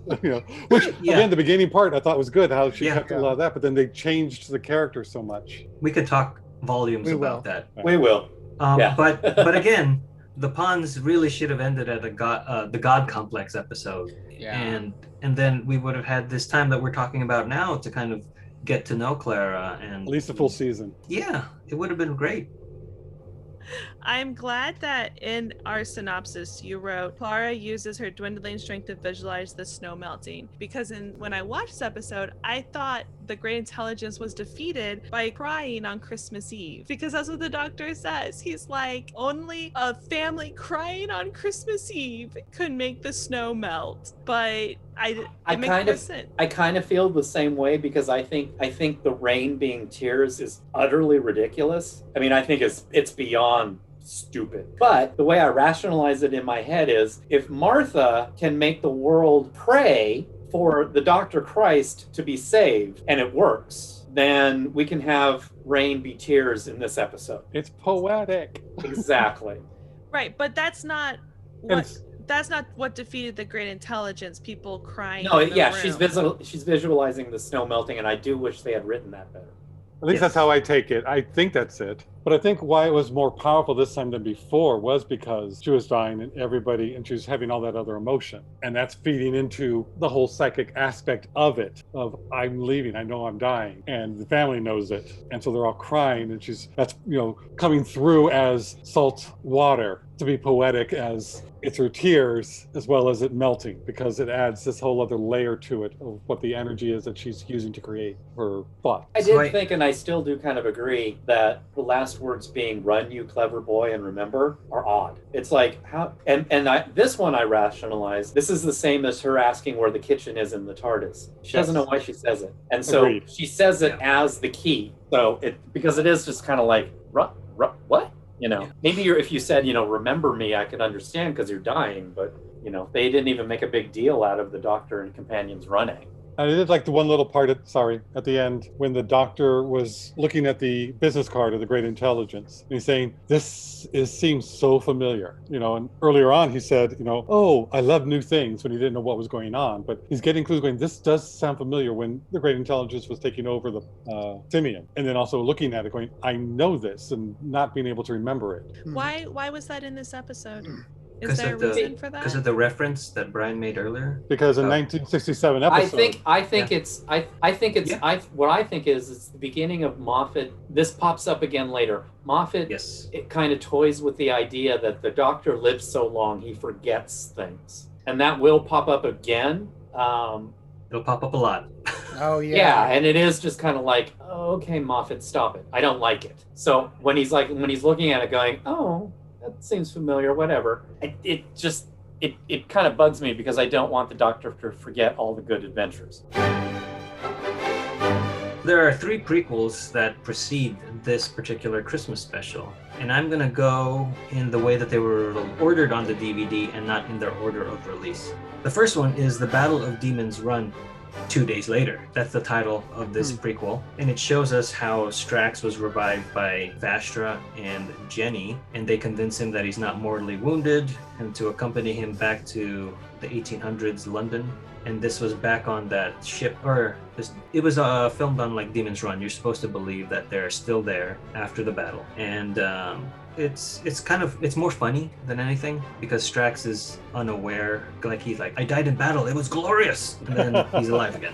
Which again, the beginning part I thought was good, how she kept a lot of that, but then they changed the character so much. We could talk volumes about that. We will. But again, the Pawns really should have ended at the God Complex episode. Yeah. And then we would have had this time that we're talking about now to kind of get to know Clara, and at least a full season. Yeah, it would have been great. I'm glad that in our synopsis you wrote, Clara uses her dwindling strength to visualize the snow melting. Because when I watched this episode, I thought the great intelligence was defeated by crying on Christmas Eve. Because that's what the Doctor says. He's like, only a family crying on Christmas Eve could make the snow melt. But I kind of feel the same way, because I think the rain being tears is utterly ridiculous. I mean, I think it's beyond stupid. But the way I rationalize it in my head is, if Martha can make the world pray for the Dr. Christ to be saved, and it works, then we can have rain be tears in this episode. It's poetic. Exactly. Right, but that's not And what defeated the great intelligence. People crying. No, in the yeah, room. she's visualizing the snow melting, and I do wish they had written that better. At least that's how I take it. I think that's it. But I think why it was more powerful this time than before was because she was dying and she was having all that other emotion. And that's feeding into the whole psychic aspect of it, of I'm leaving, I know I'm dying. And the family knows it. And so they're all crying, and that's coming through as salt water, to be poetic as it's her tears as well as it melting, because it adds this whole other layer to it of what the energy is that she's using to create her thought. I did think, and I still do kind of agree, that the last words being "run, you clever boy, and remember" are odd. It's like, how, this one I rationalized. This is the same as her asking where the kitchen is in the TARDIS. She doesn't know why she says it. And so Agreed. She says it as the key. So because it is just kind of like, what? Maybe if you said, remember me, I could understand because you're dying, but, they didn't even make a big deal out of the Doctor and companions running. I did like the one little part at the end when the Doctor was looking at the business card of the Great Intelligence. And he's saying, this seems so familiar. And earlier on he said, oh, I love new things, when he didn't know what was going on. But he's getting clues going, this does sound familiar, when the Great Intelligence was taking over the Simeon. And then also looking at it going, I know this, and not being able to remember it. Why was that in this episode? Is Because there a of the- reason for that? Because of the reference that Brian made earlier. Because in Oh. 1967 episode. I think it's the beginning of Moffat. This pops up again later. Moffat, Yes. it kind of toys with the idea that the Doctor lives so long he forgets things, and that will pop up again. It'll pop up a lot. Oh Yeah, and it is just kind of like, oh, okay, Moffat, stop it. I don't like it. So when he's looking at it going, oh, that seems familiar, whatever. It kind of bugs me because I don't want the Doctor to forget all the good adventures. There are 3 prequels that precede this particular Christmas special, and I'm going to go in the way that they were ordered on the DVD and not in their order of release. The first one is The Battle of Demon's Run, 2 days later. That's the title of this prequel, and it shows us how Strax was revived by Vastra and Jenny, and they convince him that he's not mortally wounded and to accompany him back to the 1800s London. And this was back on that ship, it was filmed on like Demon's Run. You're supposed to believe that they're still there after the battle, and it's more funny than anything because Strax is unaware, like he's like, I died in battle, it was glorious, and then he's alive again.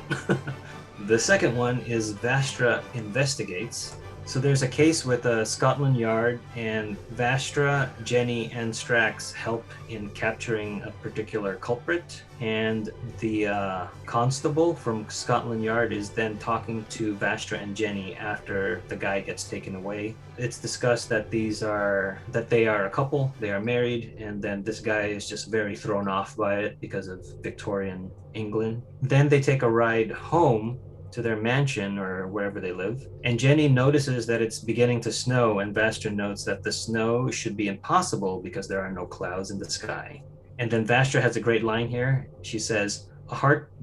The second one is Vastra Investigates. So there's a case with Scotland Yard, and Vastra, Jenny, and Strax help in capturing a particular culprit, and the constable from Scotland Yard is then talking to Vastra and Jenny after the guy gets taken away. It's discussed that they are a couple, they are married, and then this guy is just very thrown off by it because of Victorian England. Then they take a ride home to their mansion or wherever they live, and Jenny notices that it's beginning to snow, and Vastra notes that the snow should be impossible because there are no clouds in the sky. And then Vastra has a great line here. She says,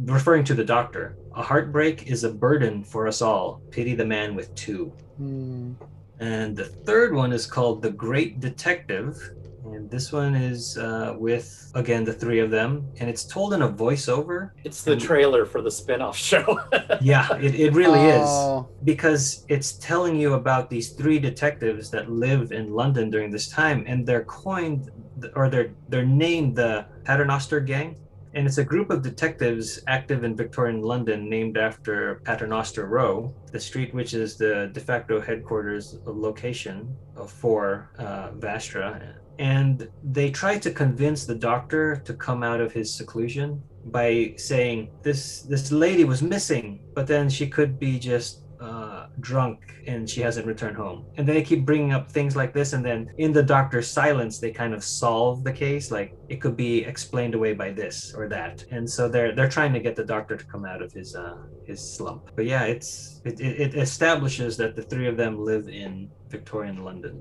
referring to the Doctor, a heartbreak is a burden for us all. Pity the man with 2. And the third one is called The Great Detective. And this one is with, again, the 3 of them. And it's told in a voiceover. It's the trailer for the spin-off show. Yeah, it really is. Because it's telling you about these 3 detectives that live in London during this time. And they're coined, or they're named the Paternoster Gang. And it's a group of detectives active in Victorian London named after Paternoster Row, the street which is the de facto headquarters location for Vastra. And they try to convince the Doctor to come out of his seclusion by saying this lady was missing, but then she could be just drunk and she hasn't returned home. And then they keep bringing up things like this, and then in the Doctor's silence they kind of solve the case, like it could be explained away by this or that. And so they're trying to get the Doctor to come out of his slump. But yeah, it establishes that the 3 of them live in Victorian London.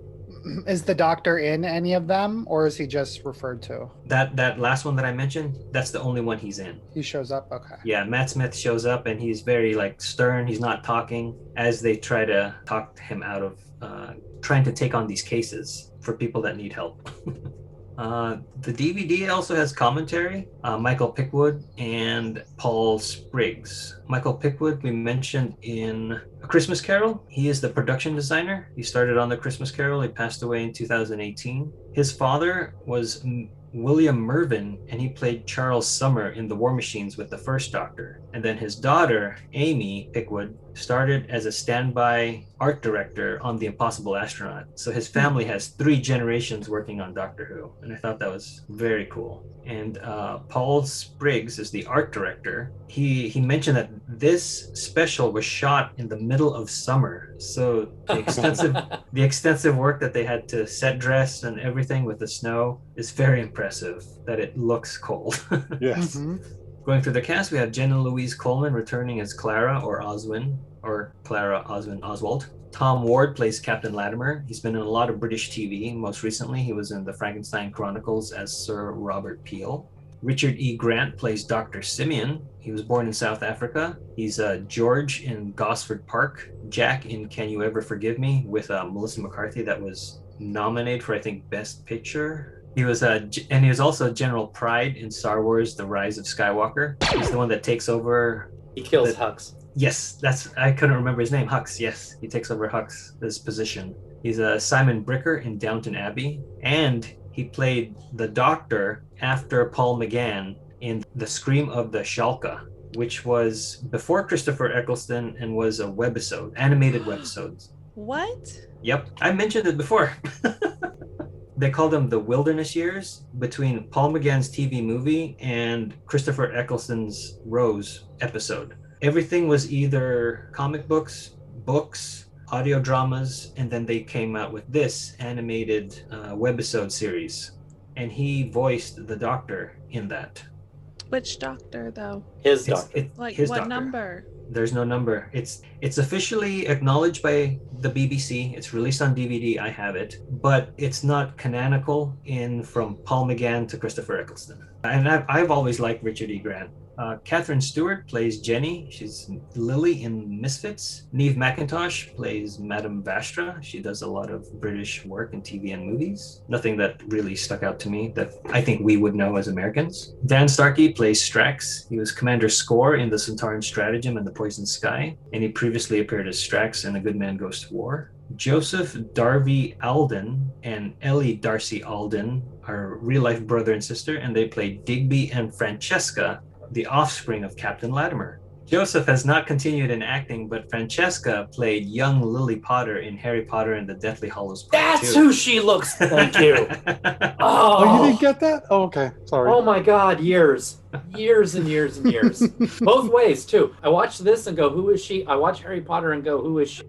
Is the doctor in any of them, or is he just referred to? That last one that I mentioned, that's the only one he's in. He shows up? Okay. Yeah, Matt Smith shows up and he's very like stern. He's not talking as they try to talk him out of trying to take on these cases for people that need help. The DVD also has commentary, Michael Pickwood and Paul Spriggs. Michael Pickwood, we mentioned in A Christmas Carol. He is the production designer. He started on The Christmas Carol. He passed away in 2018. His father was William Mervyn, and he played Charles Summer in The War Machines with the first Doctor. And then his daughter, Amy Pickwood, started as a standby art director on The Impossible Astronaut. So his family has 3 generations working on Doctor Who, and I thought that was very cool. And Paul Spriggs is the art director. He mentioned that this special was shot in the middle of summer. So the extensive work that they had to set dress and everything with the snow is very impressive, that it looks cold. Yes. Mm-hmm. Going through the cast, we have Jenna Louise Coleman returning as Clara or Oswin, or Clara Oswin Oswald. Tom Ward plays Captain Latimer. He's been in a lot of British TV. Most recently, he was in the Frankenstein Chronicles as Sir Robert Peel. Richard E. Grant plays Dr. Simeon. He was born in South Africa. He's George in Gosford Park, Jack in Can You Ever Forgive Me with Melissa McCarthy, that was nominated for, I think, Best Picture. He was and he was also General Pride in Star Wars: The Rise of Skywalker. He's the one that takes over. He kills Hux. Yes, I couldn't remember his name. Hux, yes. He takes over Hux's position. He's Simon Bricker in Downton Abbey, and he played the Doctor after Paul McGann in The Scream of the Shalka, which was before Christopher Eccleston and was a webisode, animated webisode. What? Yep, I mentioned it before. They called them the Wilderness Years between Paul McGann's TV movie and Christopher Eccleston's Rose episode. Everything was either comic books, audio dramas, and then they came out with this animated webisode series. And he voiced the Doctor in that. Which Doctor, though? His Doctor. Like, his what Doctor. number? There's no number. It's officially acknowledged by the BBC. It's released on DVD. I have it, but it's not canonical in from Paul McGann to Christopher Eccleston. And I've always liked Richard E. Grant. Catherine Stewart plays Jenny. She's Lily in Misfits. Neve McIntosh plays Madame Vastra. She does a lot of British work in TV and movies. Nothing that really stuck out to me that I think we would know as Americans. Dan Starkey plays Strax. He was Commander Score in The Centauran Stratagem and The Poisoned Sky, and he previously appeared as Strax in A Good Man Goes to War. Joseph Darby Alden and Ellie Darcy Alden are real-life brother and sister, and they play Digby and Francesca, the offspring of Captain Latimer. Joseph has not continued in acting, but Francesca played young Lily Potter in Harry Potter and the Deathly Hallows Part That's 2. who she looks. Thank you. Oh, you didn't get that? Oh, okay. Sorry. Oh my God, years and years and years. Both ways too. I watch this and go, who is she? I watch Harry Potter and go, who is she?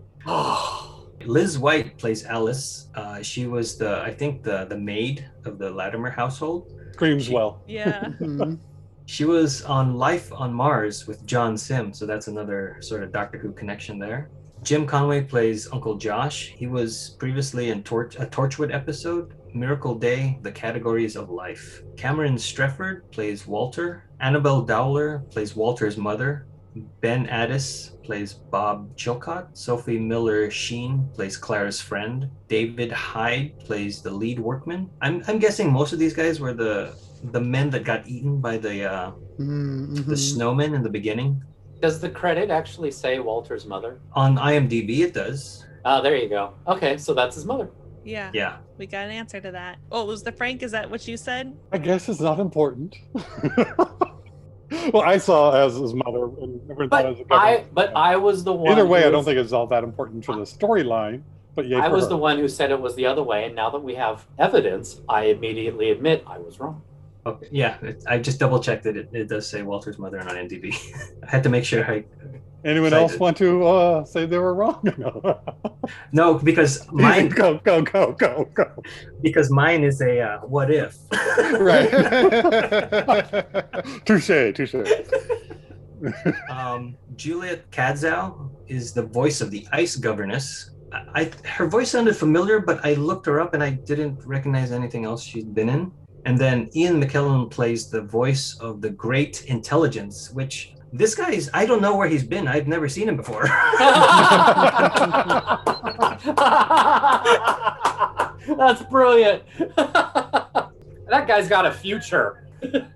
Liz White plays Alice. She was the maid of the Latimer household. Screams well. Yeah. Mhm. She was on Life on Mars with John Sim, so that's another sort of Doctor Who connection there. Jim Conway plays Uncle Josh. He was previously in a Torchwood episode, Miracle Day, The Categories of Life. Cameron Strefford plays Walter. Annabelle Dowler plays Walter's mother. Ben Addis plays Bob Chilcott. Sophie Miller-Sheen plays Clara's friend. David Hyde plays the lead workman. I'm guessing most of these guys were the men that got eaten by the snowmen in the beginning. Does the credit actually say Walter's mother? On IMDb, it does. Oh, there you go. Okay, so that's his mother. Yeah. Yeah. We got an answer to that. Oh, was the Frank? Is that what you said? I guess it's not important. Well, I saw as his mother, and never thought as a government. I was the one. Either way, I don't think it's all that important for the storyline. But yeah, I was the one who said it was the other way, and now that we have evidence, I immediately admit I was wrong. Okay. Yeah, I just double checked that it does say Walter's mother on IMDb. I had to make sure I. Anyone else want to say they were wrong? No, because mine. Go. Because mine is a what if. Right. Touche. Juliet Kadzow is the voice of the ice governess. her voice sounded familiar, but I looked her up and I didn't recognize anything else she'd been in. And then Ian McKellen plays the voice of the Great Intelligence, which this guy's, I don't know where he's been. I've never seen him before. That's brilliant. That guy's got a future.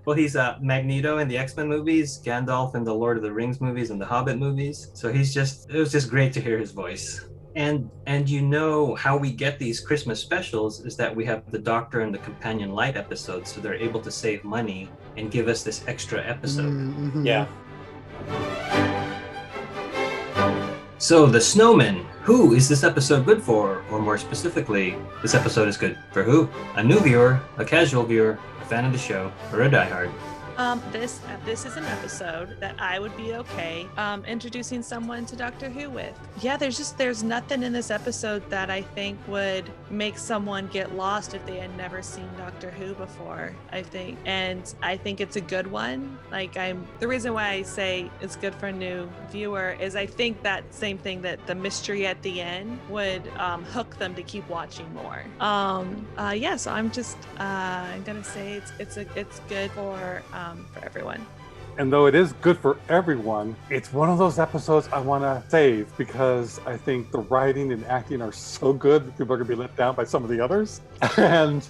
Well, he's Magneto in the X-Men movies, Gandalf in the Lord of the Rings movies, and the Hobbit movies. So it was just great to hear his voice. And you know how we get these Christmas specials is that we have the Doctor and the Companion Light episodes, so they're able to save money and give us this extra episode. Mm-hmm. Yeah. So the Snowmen, who is this episode good for? Or more specifically, this episode is good for who? A new viewer, a casual viewer, a fan of the show, or a diehard? This is an episode that I would be okay introducing someone to Doctor Who with. Yeah, there's nothing in this episode that I think would make someone get lost if they had never seen Doctor Who before, I think. And I think it's a good one. The reason why I say it's good for a new viewer is I think that same thing, that the mystery at the end would hook them to keep watching more. So I'm just I'm gonna say it's good for everyone. And though it is good for everyone, it's one of those episodes I want to save because I think the writing and acting are so good that people are going to be let down by some of the others. And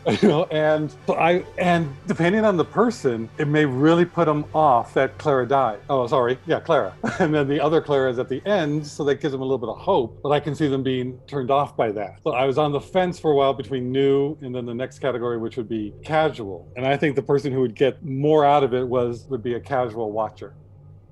depending on the person, it may really put them off that Clara died. Oh, sorry. Yeah, Clara. And then the other Clara is at the end, so that gives them a little bit of hope. But I can see them being turned off by that. So I was on the fence for a while between new and then the next category, which would be casual. And I think the person who would get more out of it would be a casual watcher.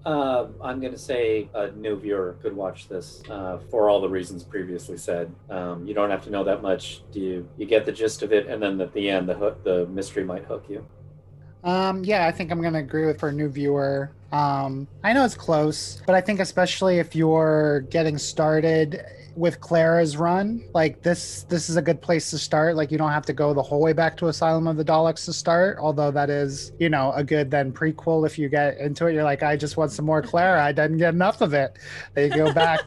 I'm going to say a new viewer could watch this for all the reasons previously said. You don't have to know that much. You get the gist of it, and then at the end, the mystery might hook you. I think I'm going to agree with for a new viewer. I know it's close, but I think especially if you're getting started with Clara's run, like this is a good place to start. Like you don't have to go the whole way back to Asylum of the Daleks to start, although that is, a good then prequel. If you get into it, you're like, I just want some more Clara. I didn't get enough of it. Then you go back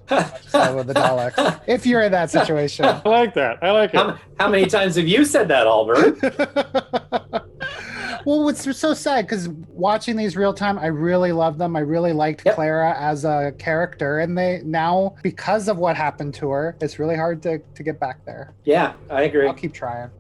Asylum of the Daleks. If you're in that situation. I like that. I like it. How many times have you said that, Albert? Well, it's so sad because watching these real time, I really love them. I really liked Clara as a character, and they now, because of what happened to her, it's really hard to get back there. Yeah, I agree. I'll keep trying.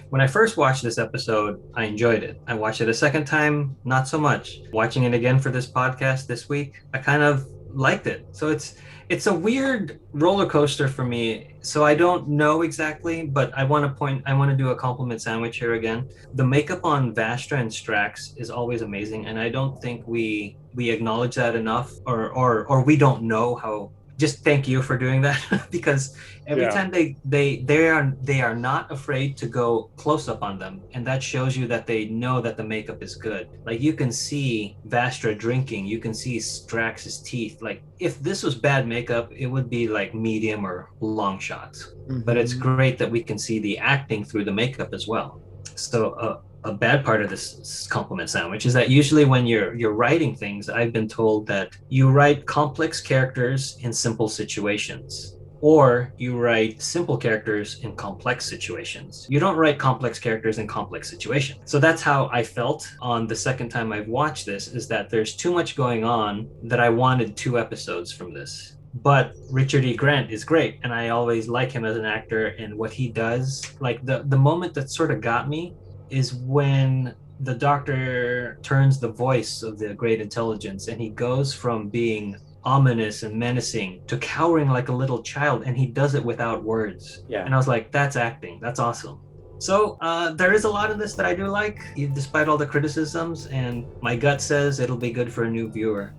When I first watched this episode, I enjoyed it. I watched it a second time, not so much. Watching it again for this podcast this week, I kind of liked it. So it's a weird roller coaster for me. So I don't know exactly, but I want to do a compliment sandwich here again. The makeup on Vastra and Strax is always amazing, and I don't think we acknowledge that enough, or we don't know how. Just thank you for doing that because every time they are not afraid to go close up on them, and that shows you that they know that the makeup is good. Like you can see Vastra drinking, you can see Strax's teeth. Like if this was bad makeup, it would be like medium or long shots. Mm-hmm. But it's great that we can see the acting through the makeup as well. So a bad part of this compliment sandwich is that usually when you're writing things, I've been told that you write complex characters in simple situations, or you write simple characters in complex situations. You don't write complex characters in complex situations. So that's how I felt on the second time I've watched this, is that there's too much going on that I wanted 2 episodes from this. But Richard E. Grant is great, and I always like him as an actor and what he does. Like the moment that sort of got me is when the Doctor turns the voice of the Great Intelligence, and he goes from being ominous and menacing to cowering like a little child, and he does it without words. Yeah. And I was like, that's acting. That's awesome. So there is a lot of this that I do like, despite all the criticisms, and my gut says it'll be good for a new viewer.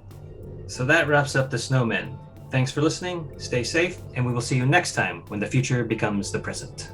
So that wraps up the Snowmen. Thanks for listening, stay safe, and we will see you next time when the future becomes the present.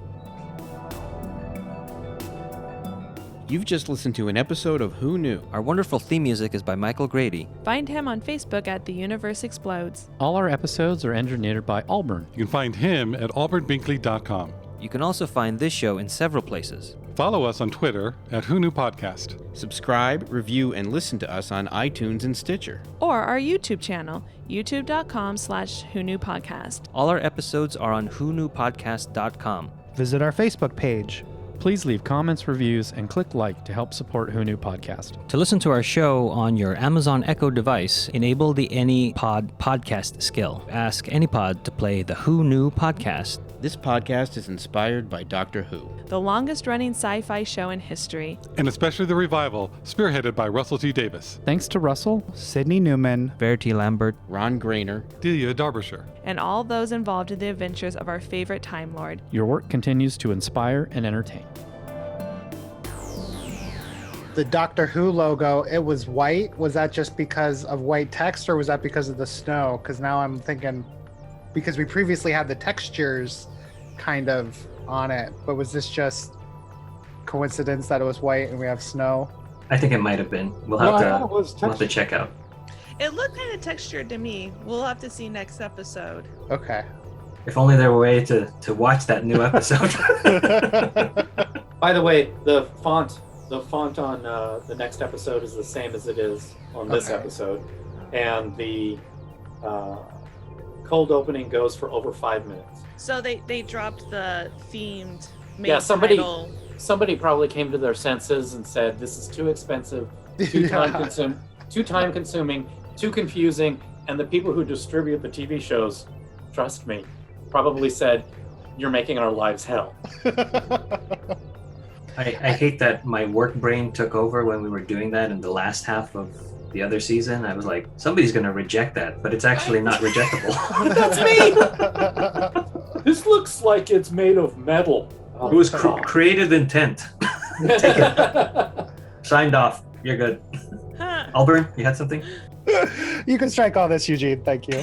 You've just listened to an episode of Who Knew? Our wonderful theme music is by Michael Grady. Find him on Facebook at The Universe Explodes. All our episodes are engineered by Auburn. You can find him at auburnbinkley.com. You can also find this show in several places. Follow us on Twitter at Who Knew Podcast. Subscribe, review, and listen to us on iTunes and Stitcher. Or our YouTube channel, youtube.com/whoknewpodcast. All our episodes are on whoknewpodcast.com. Visit our Facebook page. Please leave comments, reviews, and click like to help support Who Knew Podcast. To listen to our show on your Amazon Echo device, enable the AnyPod podcast skill. Ask AnyPod to play the Who Knew podcast. This podcast is inspired by Doctor Who. The longest running sci-fi show in history. And especially the revival, spearheaded by Russell T. Davis, Thanks to Russell, Sydney Newman, Verity Lambert, Ron Grainer, Delia Derbyshire. And all those involved in the adventures of our favorite Time Lord. your work continues to inspire and entertain. the Doctor Who logo, it was white. Was that just because of white text, or was that because of the snow? Because now I'm thinking, because we previously had the textures kind of on it, but was this just coincidence that it was white and we have snow? I think it might have been. We'll No, I have thought it was to check out. It looked kind of textured to me. We'll have to see next episode. Okay. If only there were a way to watch that new episode. By the way, the font on the next episode is the same as it is on this Okay. episode, and the cold opening goes for over 5 minutes. So they dropped the themed main Yeah, somebody- title. Somebody probably came to their senses and said, "This is too expensive, too time consuming, too confusing," and the people who distribute the TV shows, trust me, probably said, "You're making our lives hell." I hate that my work brain took over when we were doing that in the last half of the other season. I was like, somebody's going to reject that, but it's actually not rejectable. That's me! This looks like it's made of metal. It was creative intent. Signed off. You're good. Huh. Alburn, you had something? You can strike all this, Eugene. Thank you.